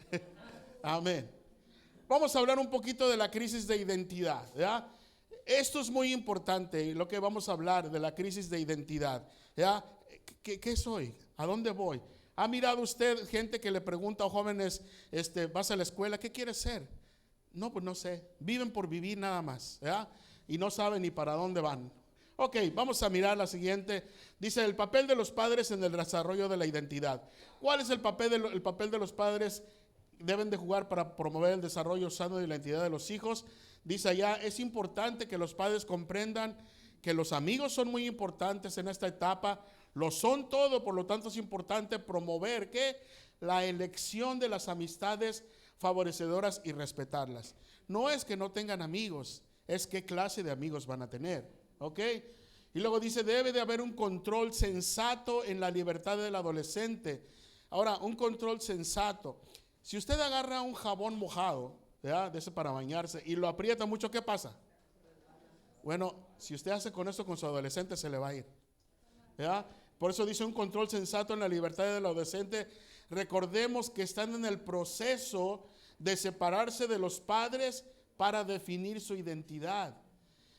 Amén. Vamos a hablar un poquito de la crisis de identidad, ¿ya? Esto es muy importante, lo que vamos a hablar de la crisis de identidad, ¿ya? ¿Qué soy? ¿A dónde voy? ¿Ha mirado usted gente que le pregunta a jóvenes, vas a la escuela, ¿qué quieres ser? No, pues no sé, viven por vivir nada más, ¿ya? Y no saben ni para dónde van. Ok, vamos a mirar la siguiente. Dice, el papel de los padres en el desarrollo de la identidad. ¿Cuál es el papel de los padres deben de jugar para promover el desarrollo sano de la identidad de los hijos. Dice allá, es importante que los padres comprendan que los amigos son muy importantes en esta etapa, lo son todo, por lo tanto es importante promover que la elección de las amistades favorecedoras y respetarlas. No es que no tengan amigos, es qué clase de amigos van a tener, ¿ok? Y luego dice, debe de haber un control sensato en la libertad del adolescente. Ahora, un control sensato. Si usted agarra un jabón mojado, ¿verdad?, de ese para bañarse, y lo aprieta mucho, ¿qué pasa? Bueno, si usted hace con esto con su adolescente, se le va a ir, ¿verdad? Por eso dice un control sensato en la libertad del adolescente. Recordemos que están en el proceso de separarse de los padres para definir su identidad.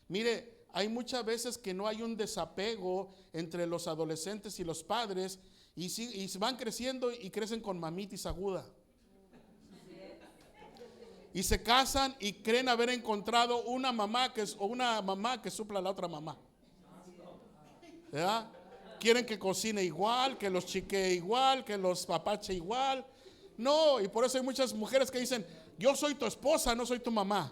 Mire, hay muchas veces que no hay un desapego entre los adolescentes y los padres, y van creciendo y crecen con mamitis aguda. Y se casan y creen haber encontrado una mamá que supla a la otra mamá, ¿verdad? Quieren que cocine igual, que los chiquee igual, que los papache igual. No, y por eso hay muchas mujeres que dicen, yo soy tu esposa, no soy tu mamá.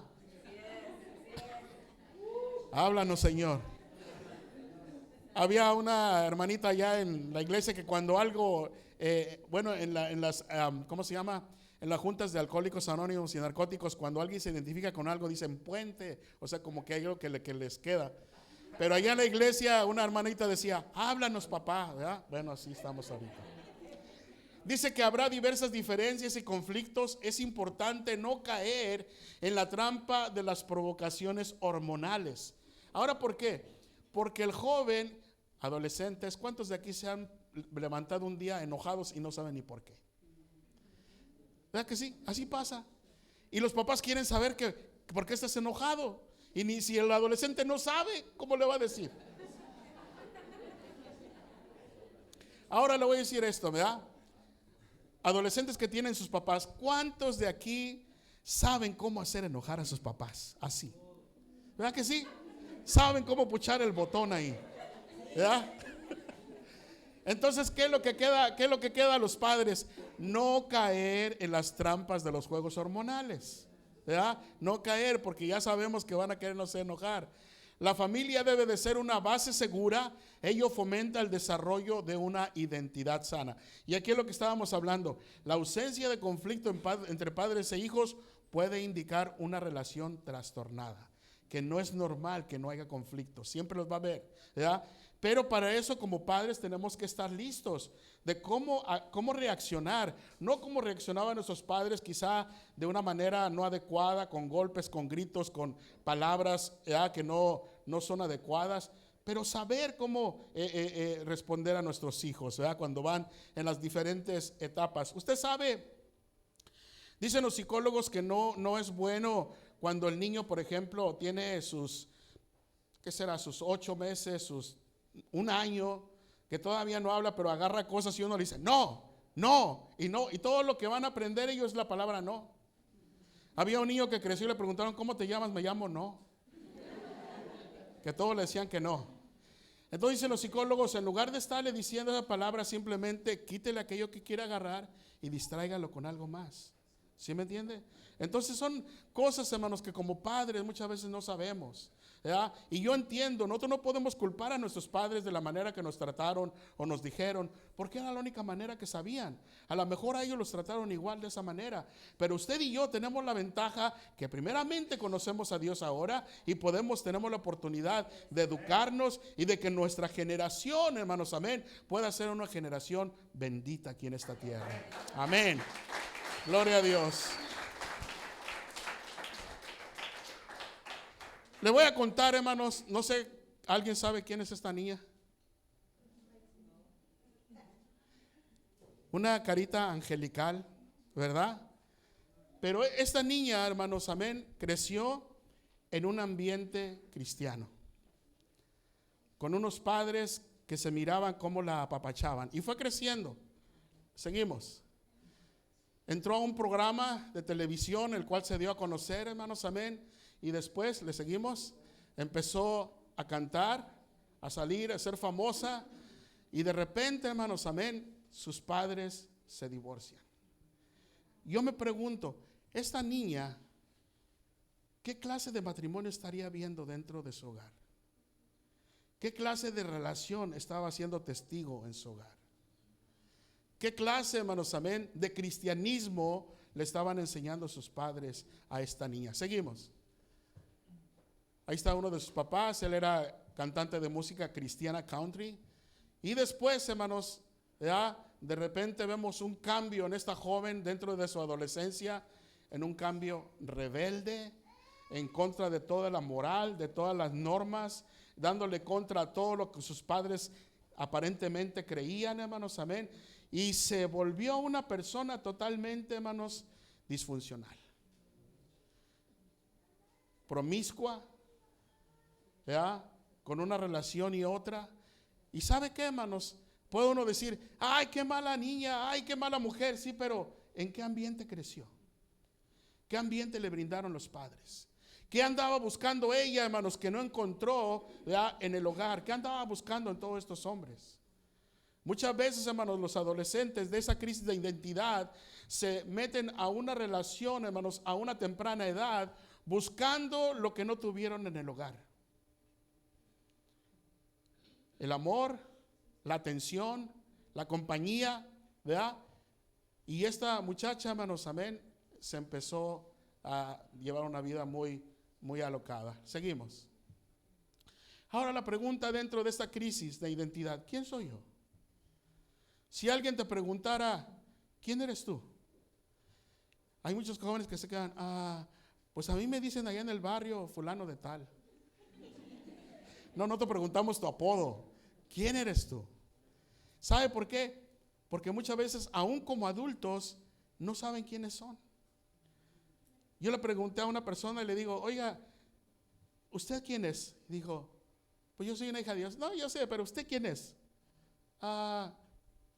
Háblanos, Señor. Había una hermanita allá en la iglesia que cuando algo, en las, ¿cómo se llama? En las juntas de alcohólicos anónimos y narcóticos, cuando alguien se identifica con algo, dicen puente, o sea, como que hay algo que les queda. Pero allá en la iglesia una hermanita decía, háblanos, papá, ¿verdad? Bueno, así estamos ahorita. Dice que habrá diversas diferencias y conflictos. Es importante no caer en la trampa de las provocaciones hormonales. Ahora, ¿por qué? Porque el joven, adolescentes, ¿cuántos de aquí se han levantado un día enojados y no saben ni por qué? ¿Verdad que sí? Así pasa. Y los papás quieren saber por qué estás enojado. Y ni si el adolescente no sabe, ¿cómo le va a decir? Ahora le voy a decir esto, ¿verdad? Adolescentes que tienen sus papás, ¿cuántos de aquí saben cómo hacer enojar a sus papás? Así. ¿Verdad que sí? Saben cómo puchar el botón ahí, ¿verdad? Entonces, ¿qué es lo que queda a los padres? No caer en las trampas de los juegos hormonales, ¿verdad? No caer, porque ya sabemos que van a querernos enojar. La familia debe de ser una base segura. Ello fomenta el desarrollo de una identidad sana. Y aquí es lo que estábamos hablando. La ausencia de conflicto entre padres e hijos puede indicar una relación trastornada, que no es normal que no haya conflicto. Siempre los va a haber, ¿verdad? Pero para eso, como padres, tenemos que estar listos de cómo reaccionar. No como reaccionaban nuestros padres, quizá de una manera no adecuada, con golpes, con gritos, con palabras que no son adecuadas, pero saber cómo responder a nuestros hijos, ¿verdad?, cuando van en las diferentes etapas. Usted sabe, dicen los psicólogos que no es bueno cuando el niño, por ejemplo, tiene sus 8 meses, un año, que todavía no habla, pero agarra cosas y uno le dice, no, y todo lo que van a aprender ellos es la palabra no. Había un niño que creció y le preguntaron, ¿cómo te llamas? Me llamo no. Que todos le decían que no. Entonces dicen los psicólogos, en lugar de estarle diciendo esa palabra, simplemente quítele aquello que quiera agarrar y distráigalo con algo más. ¿Sí me entiende? Entonces son cosas, hermanos, que como padres muchas veces no sabemos, ¿verdad? Y yo entiendo, nosotros no podemos culpar a nuestros padres de la manera que nos trataron o nos dijeron, porque era la única manera que sabían. A lo mejor a ellos los trataron igual de esa manera, pero usted y yo tenemos la ventaja que primeramente conocemos a Dios ahora y tenemos la oportunidad de educarnos y de que nuestra generación, hermanos, amén, pueda ser una generación bendita aquí en esta tierra. Amén. Gloria a Dios. Le voy a contar, hermanos, no sé, ¿alguien sabe quién es esta niña? Una carita angelical, ¿verdad? Pero esta niña, hermanos, amén, creció en un ambiente cristiano, con unos padres que se miraban cómo la apapachaban, y fue creciendo. Seguimos. Entró a un programa de televisión, el cual se dio a conocer, hermanos, amén. Y después, le seguimos, empezó a cantar, a salir, a ser famosa. Y de repente, hermanos, amén, sus padres se divorcian. yo me pregunto, esta niña, ¿qué clase de matrimonio estaría viendo dentro de su hogar? ¿Qué clase de relación estaba siendo testigo en su hogar? ¿Qué clase, hermanos, amén, de cristianismo le estaban enseñando sus padres a esta niña? Seguimos. Ahí está uno de sus papás, él era cantante de música cristiana country. Y después, hermanos, ya de repente vemos un cambio en esta joven dentro de su adolescencia, en un cambio rebelde, en contra de toda la moral, de todas las normas, dándole contra a todo lo que sus padres aparentemente creían, hermanos, amén. Y se volvió una persona totalmente, hermanos, disfuncional, promiscua, ¿ya? Con una relación y otra. ¿Y sabe qué, hermanos? Puede uno decir, ay, qué mala niña, ay, qué mala mujer, sí, pero ¿en qué ambiente creció? ¿Qué ambiente le brindaron los padres? ¿Qué andaba buscando ella, hermanos, que no encontró, ¿ya?, en el hogar? ¿Qué andaba buscando en todos estos hombres? Muchas veces, hermanos, los adolescentes de esa crisis de identidad se meten a una relación, hermanos, a una temprana edad, buscando lo que no tuvieron en el hogar. El amor, la atención, la compañía, ¿verdad? Y esta muchacha, hermanos, amén, se empezó a llevar una vida muy, muy alocada. Seguimos. Ahora la pregunta dentro de esta crisis de identidad, ¿quién soy yo? Si alguien te preguntara, ¿quién eres tú? Hay muchos jóvenes que se quedan, pues a mí me dicen allá en el barrio fulano de tal. No te preguntamos tu apodo. ¿Quién eres tú? ¿Sabe por qué? Porque muchas veces, aún como adultos, no saben quiénes son. Yo le pregunté a una persona y le digo, oiga, ¿usted quién es? Y dijo, pues yo soy una hija de Dios. No, yo sé, pero ¿usted quién es?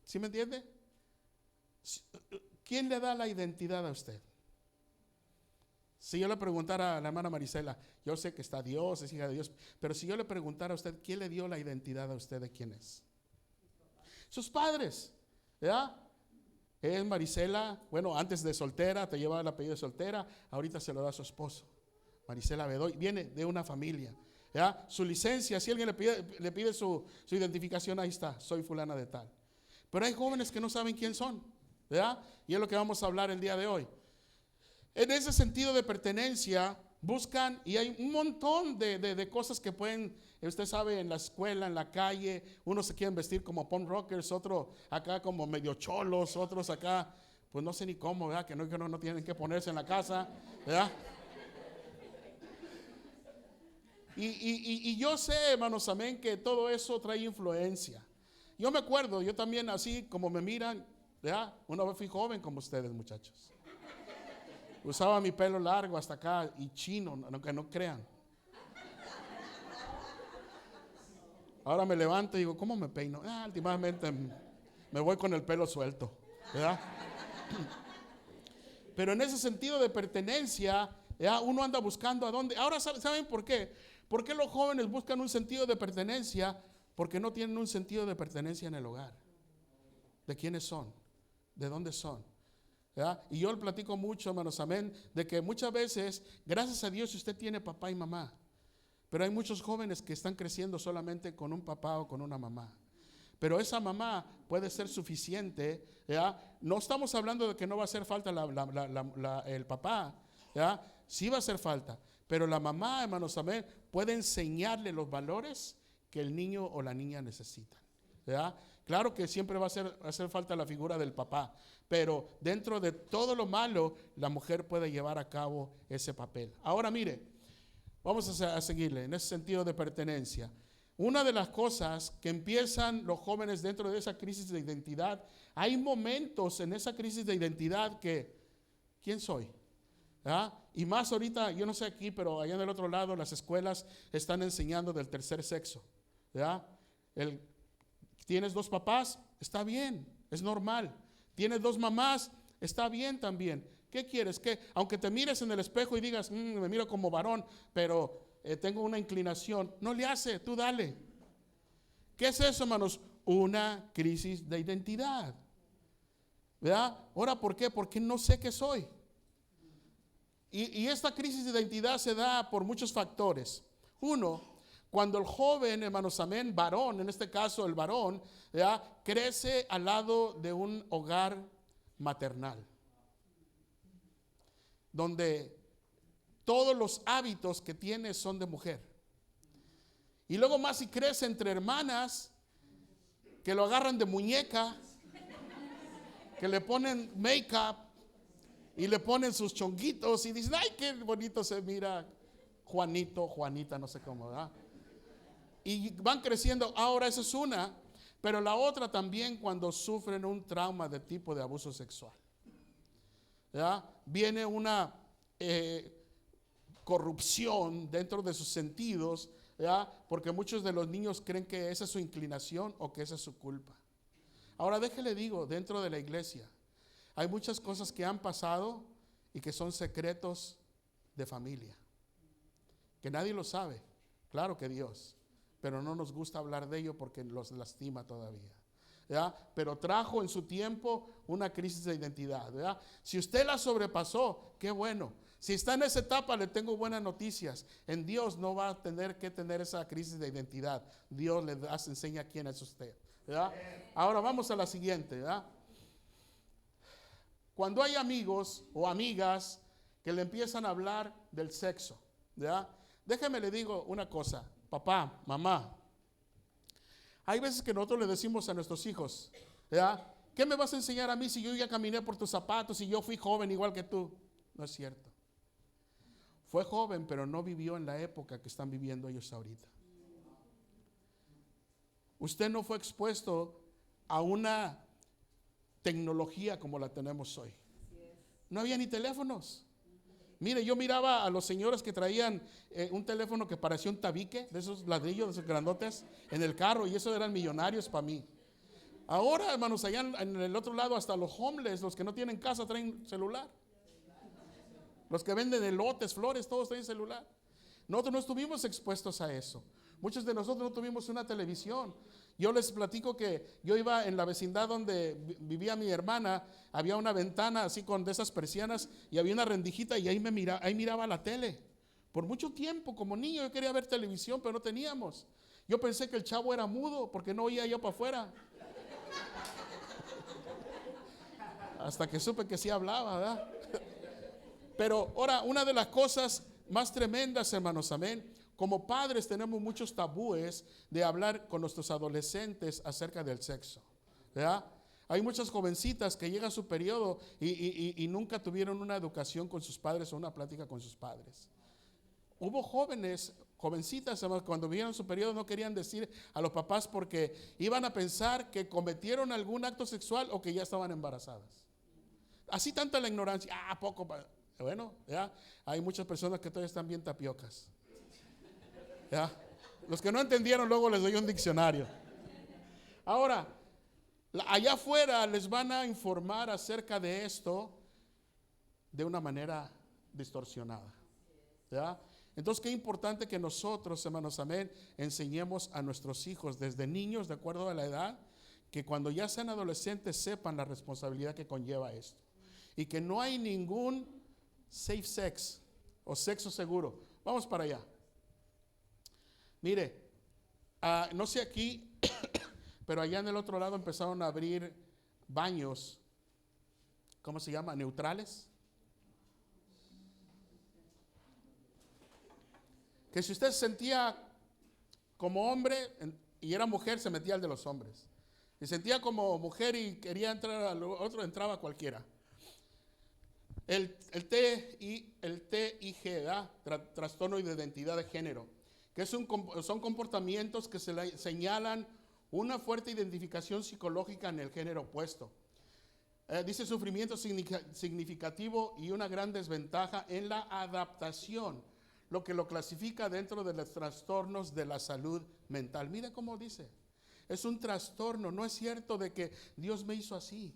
¿Sí me entiende? ¿Quién le da la identidad a usted? Si yo le preguntara a la hermana Marisela, yo sé que está Dios, es hija de Dios, pero si yo le preguntara a usted, ¿quién le dio la identidad a usted de quién es? Sus padres, ¿verdad? Es Marisela, bueno, antes de soltera, te llevaba el apellido de soltera, ahorita se lo da a su esposo, Marisela Bedoy, viene de una familia, ¿verdad? Su licencia, si alguien le pide su identificación, ahí está, soy fulana de tal. Pero hay jóvenes que no saben quién son, ¿verdad? Y es lo que vamos a hablar el día de hoy. En ese sentido de pertenencia, buscan, y hay un montón de cosas que pueden, usted sabe, en la escuela, en la calle, unos se quieren vestir como punk rockers, otros acá como medio cholos, otros acá, pues no sé ni cómo, ¿verdad? Que no tienen que ponerse en la casa, ¿verdad? Y yo sé, hermanos, amén, que todo eso trae influencia. Yo me acuerdo, yo también así como me miran, ¿verdad? Una vez fui joven como ustedes, muchachos. Usaba mi pelo largo hasta acá y chino, aunque no crean. Ahora me levanto y digo, ¿cómo me peino? Últimamente me voy con el pelo suelto, ¿verdad? Pero en ese sentido de pertenencia, ¿verdad?, uno anda buscando a dónde. Ahora, ¿saben por qué? ¿Por qué los jóvenes buscan un sentido de pertenencia? Porque no tienen un sentido de pertenencia en el hogar. ¿De quiénes son? ¿De dónde son? ¿Verdad? Y yo le platico mucho, hermanos, amén, de que muchas veces, gracias a Dios, usted tiene papá y mamá. Pero hay muchos jóvenes que están creciendo solamente con un papá o con una mamá. Pero esa mamá puede ser suficiente, ¿verdad? No estamos hablando de que no va a hacer falta el papá, ¿verdad? Sí va a hacer falta. Pero la mamá, hermanos, amén, puede enseñarle los valores que el niño o la niña necesitan, ¿verdad? Claro que siempre va a hacer falta la figura del papá, pero dentro de todo lo malo, la mujer puede llevar a cabo ese papel. Ahora mire, vamos a seguirle en ese sentido de pertenencia. Una de las cosas que empiezan los jóvenes dentro de esa crisis de identidad, hay momentos en esa crisis de identidad que, ¿quién soy? ¿Ah? Y más ahorita, yo no sé aquí, pero allá en el otro lado las escuelas están enseñando del tercer sexo, ¿verdad? ¿Tienes dos papás? Está bien, es normal. ¿Tienes dos mamás? Está bien también. ¿Qué quieres? ¿Qué? Aunque te mires en el espejo y digas, me miro como varón, pero tengo una inclinación, no le hace, tú dale. ¿Qué es eso, hermanos? Una crisis de identidad. ¿verdad? Ahora, ¿por qué? Porque no sé qué soy. Y esta crisis de identidad se da por muchos factores. Uno, cuando el joven, hermanos, amén, varón, en este caso el varón, ¿verdad?, crece al lado de un hogar maternal, donde todos los hábitos que tiene son de mujer. Y luego más si crece entre hermanas, que lo agarran de muñeca, que le ponen make-up y le ponen sus chonguitos y dicen, ay, qué bonito se mira Juanito, Juanita, no sé cómo, ¿verdad? Y van creciendo. Ahora esa es una, pero la otra también cuando sufren un trauma de tipo de abuso sexual, ¿verdad? Viene una corrupción dentro de sus sentidos, ¿verdad? Porque muchos de los niños creen que esa es su inclinación o que esa es su culpa. Ahora déjele digo, dentro de la iglesia hay muchas cosas que han pasado y que son secretos de familia, que nadie lo sabe, claro que Dios, pero no nos gusta hablar de ello porque los lastima todavía, ¿verdad? Pero trajo en su tiempo una crisis de identidad, ¿verdad? Si usted la sobrepasó, qué bueno. Si está en esa etapa, le tengo buenas noticias. En Dios no va a tener que tener esa crisis de identidad. Dios le enseña quién es usted, ¿verdad? Ahora vamos a la siguiente, ¿verdad? Cuando hay amigos o amigas que le empiezan a hablar del sexo, ¿verdad? Déjeme le digo una cosa, papá, mamá. Hay veces que nosotros le decimos a nuestros hijos, ¿verdad? ¿Qué me vas a enseñar a mí si yo ya caminé por tus zapatos y yo fui joven igual que tú? No es cierto. Fue joven, pero no vivió en la época que están viviendo ellos ahorita. Usted no fue expuesto a una tecnología como la tenemos hoy. No había ni teléfonos. Mire, yo miraba a los señores que traían un teléfono que parecía un tabique, de esos ladrillos, de esos grandotes, en el carro, y esos eran millonarios para mí. Ahora, hermanos, allá en el otro lado, hasta los homeless, los que no tienen casa, traen celular. Los que venden elotes, flores, todos traen celular. Nosotros no estuvimos expuestos a eso. Muchos de nosotros no tuvimos una televisión. Yo les platico que yo iba en la vecindad donde vivía mi hermana, había una ventana así con de esas persianas y había una rendijita y ahí miraba la tele. Por mucho tiempo, como niño, yo quería ver televisión, pero no teníamos. Yo pensé que el chavo era mudo porque no oía yo para afuera. Hasta que supe que sí hablaba, ¿verdad? Pero ahora, una de las cosas más tremendas, hermanos, amén, como padres tenemos muchos tabúes de hablar con nuestros adolescentes acerca del sexo, ¿verdad? Hay muchas jovencitas que llega su periodo y nunca tuvieron una educación con sus padres o una plática con sus padres. Hubo jovencitas, hermanos, cuando vieron su periodo no querían decir a los papás porque iban a pensar que cometieron algún acto sexual o que ya estaban embarazadas. Así tanta la ignorancia. Poco. Bueno, ya hay muchas personas que todavía están bien tapiocas. ¿Ya? Los que no entendieron, luego les doy un diccionario. Ahora, allá afuera les van a informar acerca de esto de una manera distorsionada. ¿Ya? Entonces, qué importante que nosotros, hermanos, amén, enseñemos a nuestros hijos desde niños, de acuerdo a la edad, que cuando ya sean adolescentes sepan la responsabilidad que conlleva esto. Y que no hay ningún safe sex o sexo seguro. Vamos para allá. Mire, no sé aquí, pero allá en el otro lado empezaron a abrir baños, ¿cómo se llama? Neutrales. Que si usted se sentía como hombre y era mujer, se metía al de los hombres. Si se sentía como mujer y quería entrar al otro, entraba cualquiera. El TIG, ¿verdad? Trastorno de identidad de género, que son comportamientos que señalan una fuerte identificación psicológica en el género opuesto. Dice sufrimiento significativo y una gran desventaja en la adaptación, lo que lo clasifica dentro de los trastornos de la salud mental. Mira cómo dice, es un trastorno, no es cierto de que Dios me hizo así.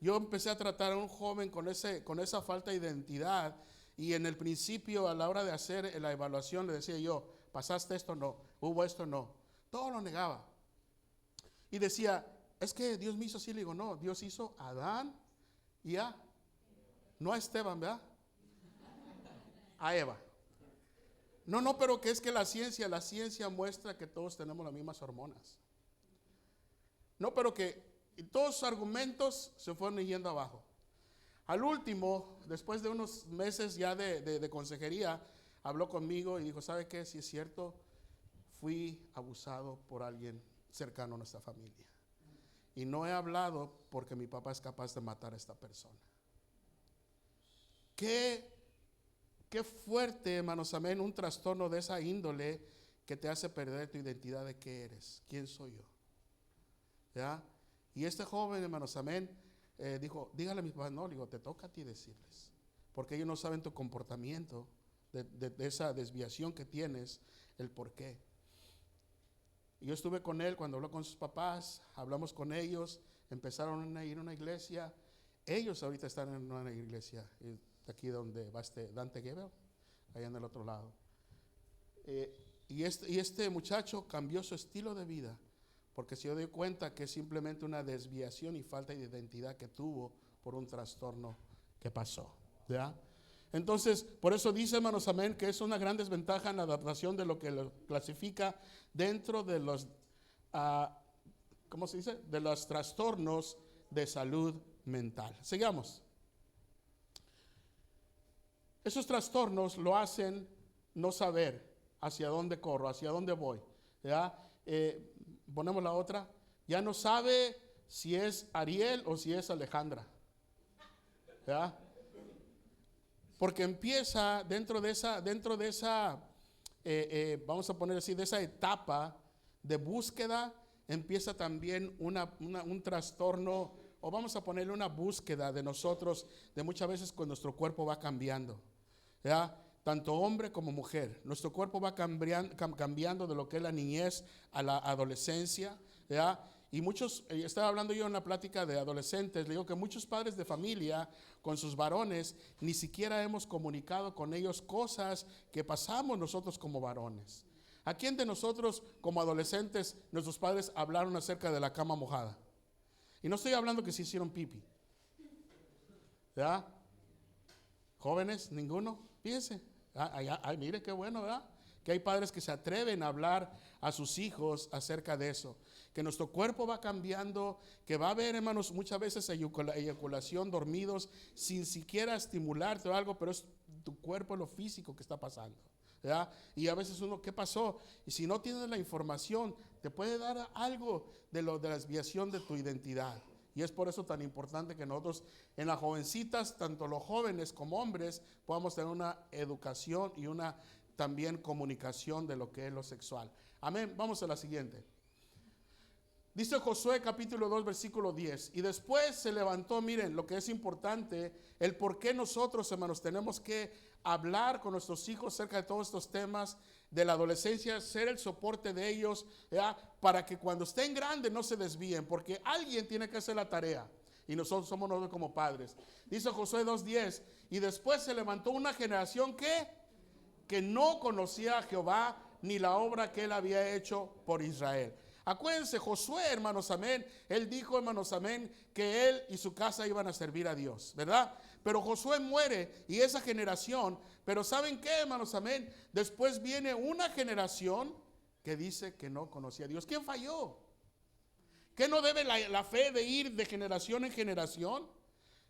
Yo empecé a tratar a un joven con esa falta de identidad y en el principio a la hora de hacer la evaluación le decía yo, ¿pasaste esto? No. ¿Hubo esto? No. Todo lo negaba. Y decía, es que Dios me hizo así. Le digo, no, Dios hizo a Adán y no a Esteban, ¿verdad? A Eva. No, pero que es que la ciencia muestra que todos tenemos las mismas hormonas. No, pero que todos sus argumentos se fueron yendo abajo. Al último, después de unos meses ya de consejería, habló conmigo y dijo, ¿sabe qué? Si es cierto, fui abusado por alguien cercano a nuestra familia. Y no he hablado porque mi papá es capaz de matar a esta persona. Qué fuerte, hermanos, amén, un trastorno de esa índole que te hace perder tu identidad de qué eres, quién soy yo. ¿Ya? Y este joven, hermanos, amén, dijo, dígale a mis papás, no, digo, te toca a ti decirles, porque ellos no saben tu comportamiento, de esa desviación que tienes, el por qué. Y yo estuve con él cuando habló con sus papás, hablamos con ellos, empezaron a ir a una iglesia. Ellos ahorita están en una iglesia, aquí donde va Dante Gebel, allá en el otro lado. Y este muchacho cambió su estilo de vida, porque se dio cuenta que es simplemente una desviación y falta de identidad que tuvo por un trastorno que pasó. ¿Ya? Entonces, por eso dice, hermanos, amén, que es una gran desventaja en la adaptación de lo que lo clasifica dentro de los, ¿cómo se dice? De los trastornos de salud mental. Sigamos. Esos trastornos lo hacen no saber hacia dónde corro, hacia dónde voy. ¿Ya? Ponemos la otra. Ya no sabe si es Ariel o si es Alejandra. ¿Ya? Porque empieza dentro de esa vamos a poner así, de esa etapa de búsqueda, empieza también un trastorno, o vamos a ponerle una búsqueda de nosotros, de muchas veces cuando nuestro cuerpo va cambiando, ¿ya? Tanto hombre como mujer, nuestro cuerpo va cambiando de lo que es la niñez a la adolescencia, ¿ya? Y muchos, estaba hablando yo en la plática de adolescentes, le digo que muchos padres de familia con sus varones ni siquiera hemos comunicado con ellos cosas que pasamos nosotros como varones. ¿A quién de nosotros como adolescentes nuestros padres hablaron acerca de la cama mojada? Y no estoy hablando que se hicieron pipi. ¿Ya? Jóvenes, ninguno. Fíjense. Mire qué bueno, ¿verdad? Que hay padres que se atreven a hablar a sus hijos acerca de eso. Que nuestro cuerpo va cambiando, que va a haber, hermanos, muchas veces eyaculación dormidos sin siquiera estimularte o algo, pero es tu cuerpo, lo físico que está pasando. ¿Ya? Y a veces uno, ¿qué pasó? Y si no tienes la información, te puede dar algo de la desviación de tu identidad. Y es por eso tan importante que nosotros en las jovencitas, tanto los jóvenes como hombres, podamos tener una educación y una también comunicación de lo que es lo sexual. Amén. Vamos a la siguiente. Dice Josué capítulo 2 versículo 10. Y después se levantó, miren lo que es importante, el por qué nosotros, hermanos, tenemos que hablar con nuestros hijos acerca de todos estos temas de la adolescencia, ser el soporte de ellos, ¿ya? Para que cuando estén grandes no se desvíen, porque alguien tiene que hacer la tarea. Y nosotros somos nosotros como padres. Dice Josué 2:10. Y después se levantó una generación que no conocía a Jehová ni la obra que él había hecho por Israel. Acuérdense, Josué, hermanos, amén, él dijo, hermanos, amén, que él y su casa iban a servir a Dios, ¿verdad? Pero Josué muere y esa generación, pero ¿saben qué, hermanos, amén? Después viene una generación que dice que no conocía a Dios. ¿Quién falló? ¿Qué no debe la fe de ir de generación en generación?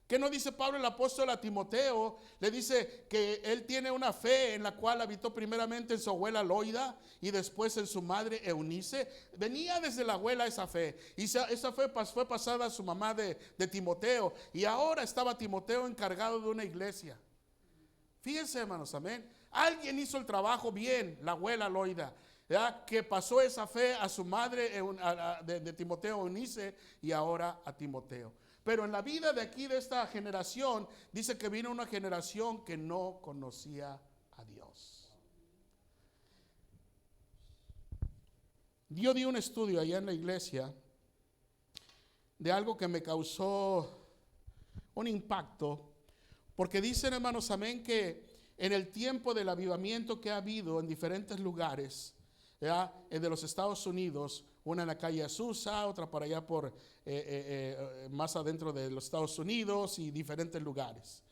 ¿Qué no dice Pablo el apóstol a Timoteo? Le dice que él tiene una fe en la cual habitó primeramente en su abuela Loida y después en su madre Eunice. Venía desde la abuela esa fe y esa fe fue pasada a su mamá de Timoteo y ahora estaba Timoteo encargado de una iglesia. Fíjense, hermanos, amén. Alguien hizo el trabajo bien, la abuela Loida, ¿ya? Que pasó esa fe a su madre de Timoteo Eunice y ahora a Timoteo. Pero en la vida de aquí, de esta generación, dice que vino una generación que no conocía a Dios. Yo di un estudio allá en la iglesia de algo que me causó un impacto, porque dicen, hermanos, amén, que en el tiempo del avivamiento que ha habido en diferentes lugares, ¿ya? De los Estados Unidos, una en la calle Azusa, otra por allá por más adentro de los Estados Unidos y diferentes lugares.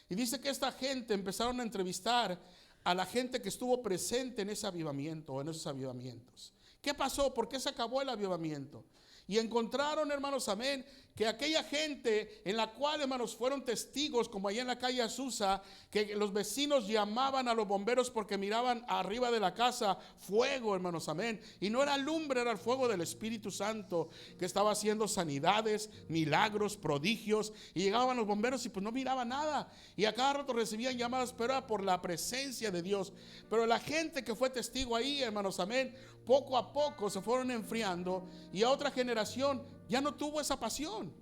Y dice que esta gente empezaron a entrevistar a la gente que estuvo presente en ese avivamiento o en esos avivamientos. ¿Qué pasó? ¿Por qué se acabó el avivamiento? Y encontraron, hermanos, amén, que aquella gente en la cual, hermanos, fueron testigos, como allá en la calle Azusa, que los vecinos llamaban a los bomberos porque miraban arriba de la casa fuego, hermanos, amén. Y no era lumbre, era el fuego del Espíritu Santo que estaba haciendo sanidades, milagros, prodigios. Y llegaban los bomberos y pues no miraban nada. Y a cada rato recibían llamadas, pero era por la presencia de Dios. Pero la gente que fue testigo ahí, hermanos, amén, poco a poco se fueron enfriando y a otra generación ya no tuvo esa pasión.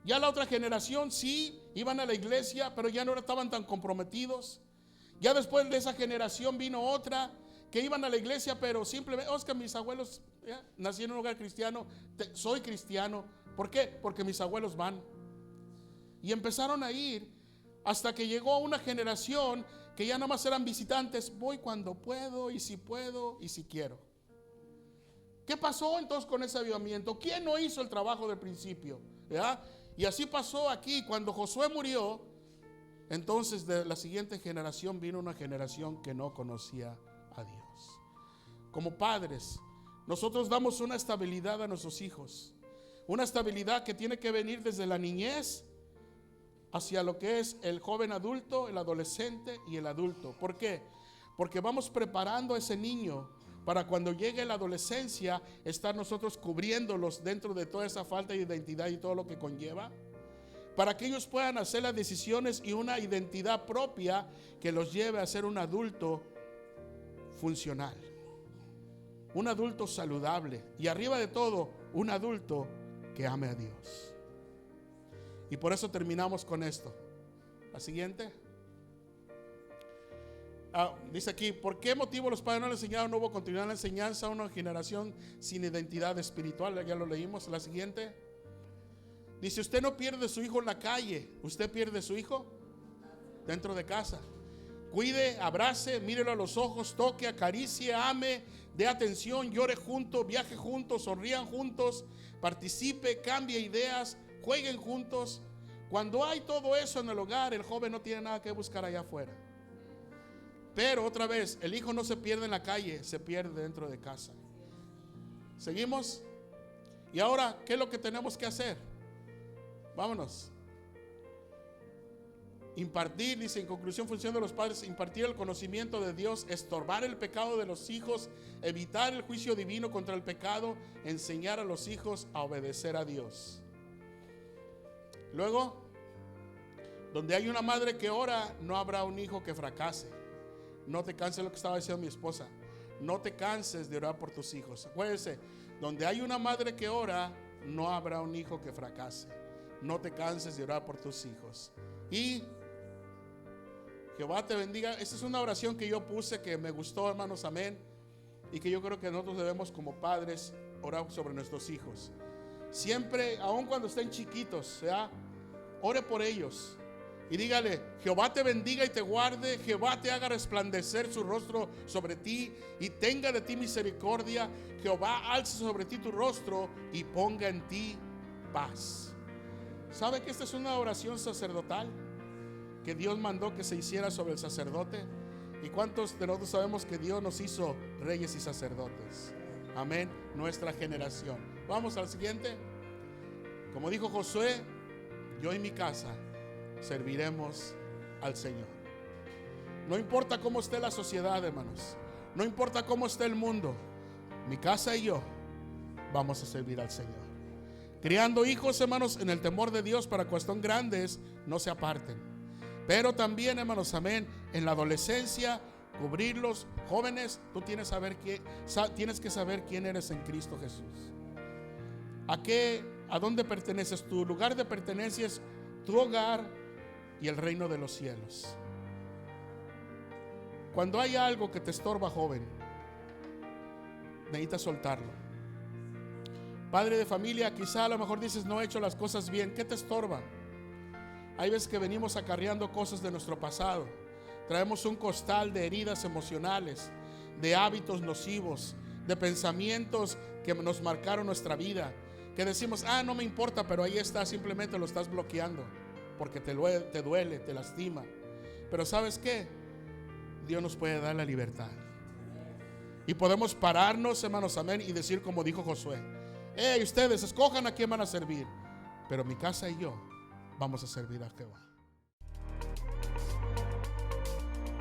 Ya la otra generación sí iban a la iglesia, pero ya no estaban tan comprometidos. Ya después de esa generación vino otra que iban a la iglesia, pero simplemente, Oscar, mis abuelos, nací en un hogar cristiano, soy cristiano. ¿Por qué? Porque mis abuelos van. Y empezaron a ir hasta que llegó una generación que ya nada más eran visitantes. Voy cuando puedo y si puedo y si quiero. ¿Qué pasó entonces con ese avivamiento? ¿Quién no hizo el trabajo del principio? ¿Verdad? Y así pasó aquí. Cuando Josué murió, entonces de la siguiente generación vino una generación que no conocía a Dios. Como padres, nosotros damos una estabilidad a nuestros hijos. Una estabilidad que tiene que venir desde la niñez hacia lo que es el joven adulto, el adolescente y el adulto. ¿Por qué? Porque vamos preparando a ese niño para cuando llegue la adolescencia, estar nosotros cubriéndolos dentro de toda esa falta de identidad y todo lo que conlleva, para que ellos puedan hacer las decisiones y una identidad propia que los lleve a ser un adulto funcional, un adulto saludable y arriba de todo, un adulto que ame a Dios. Y por eso terminamos con esto. La siguiente. Dice aquí, ¿por qué motivo los padres no le enseñaron? No hubo continuidad en la enseñanza a una generación sin identidad espiritual. Ya lo leímos. La siguiente. Dice, usted no pierde su hijo en la calle, usted pierde su hijo dentro de casa. Cuide, abrace, mírelo a los ojos, toque, acaricie, ame, dé atención, llore juntos, viaje juntos, sonrían juntos, participe, cambie ideas, jueguen juntos. Cuando hay todo eso en el hogar, el joven no tiene nada que buscar allá afuera. Pero otra vez, el hijo no se pierde en la calle, se pierde dentro de casa. ¿Seguimos? Y ahora, ¿qué es lo que tenemos que hacer? Vámonos. Impartir, dice, en conclusión, función de los padres, impartir el conocimiento de Dios, estorbar el pecado de los hijos, evitar el juicio divino contra el pecado, enseñar a los hijos a obedecer a Dios. Luego, donde hay una madre que ora, no habrá un hijo que fracase. No te canses, lo que estaba diciendo mi esposa. No te canses de orar por tus hijos. Acuérdense, donde hay una madre que ora, no habrá un hijo que fracase. No te canses de orar por tus hijos. Y Jehová te bendiga. Esta es una oración que yo puse que me gustó, hermanos, amén. Y que yo creo que nosotros debemos como padres orar sobre nuestros hijos. Siempre, aun cuando estén chiquitos, ¿ya? Ore por ellos. Y dígale, Jehová te bendiga y te guarde, Jehová te haga resplandecer su rostro sobre ti y tenga de ti misericordia, Jehová alce sobre ti tu rostro y ponga en ti paz. ¿Sabe que esta es una oración sacerdotal que Dios mandó que se hiciera sobre el sacerdote? ¿Y cuántos de nosotros sabemos que Dios nos hizo reyes y sacerdotes? Amén, nuestra generación. Vamos al siguiente. Como dijo Josué, yo y mi casa serviremos al Señor. No importa cómo esté la sociedad, hermanos. No importa cómo esté el mundo. Mi casa y yo vamos a servir al Señor. Criando hijos, hermanos, en el temor de Dios para cuando estén grandes, no se aparten. Pero también, hermanos, amén, en la adolescencia, cubrirlos. Jóvenes, tú tienes que saber quién eres en Cristo Jesús. ¿A dónde perteneces? Tu lugar de pertenencia es tu hogar y el reino de los cielos. Cuando hay algo que te estorba, joven, necesitas soltarlo. Padre de familia, quizá a lo mejor dices, no he hecho las cosas bien. ¿Qué te estorba? Hay veces que venimos acarreando cosas de nuestro pasado. Traemos un costal de heridas emocionales. de hábitos nocivos, de pensamientos que nos marcaron nuestra vida, que decimos, no me importa, pero ahí está, simplemente lo estás bloqueando porque te duele, te lastima. Pero ¿sabes qué? Dios nos puede dar la libertad y podemos pararnos, hermanos, amén, y decir como dijo Josué: ustedes escojan a quién van a servir, pero mi casa y yo vamos a servir a Jehová.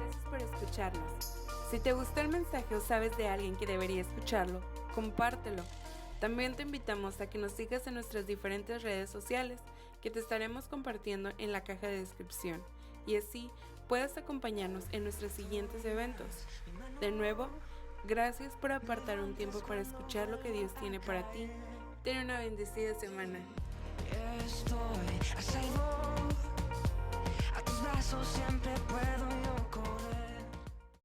Gracias por escucharnos. Si te gustó el mensaje o sabes de alguien que debería escucharlo, compártelo. También te invitamos a que nos sigas en nuestras diferentes redes sociales, que te estaremos compartiendo en la caja de descripción, y así puedas acompañarnos en nuestros siguientes eventos. De nuevo, gracias por apartar un tiempo para escuchar lo que Dios tiene para ti. Ten una bendecida semana. Estoy a salvo, a tus brazos siempre puedo.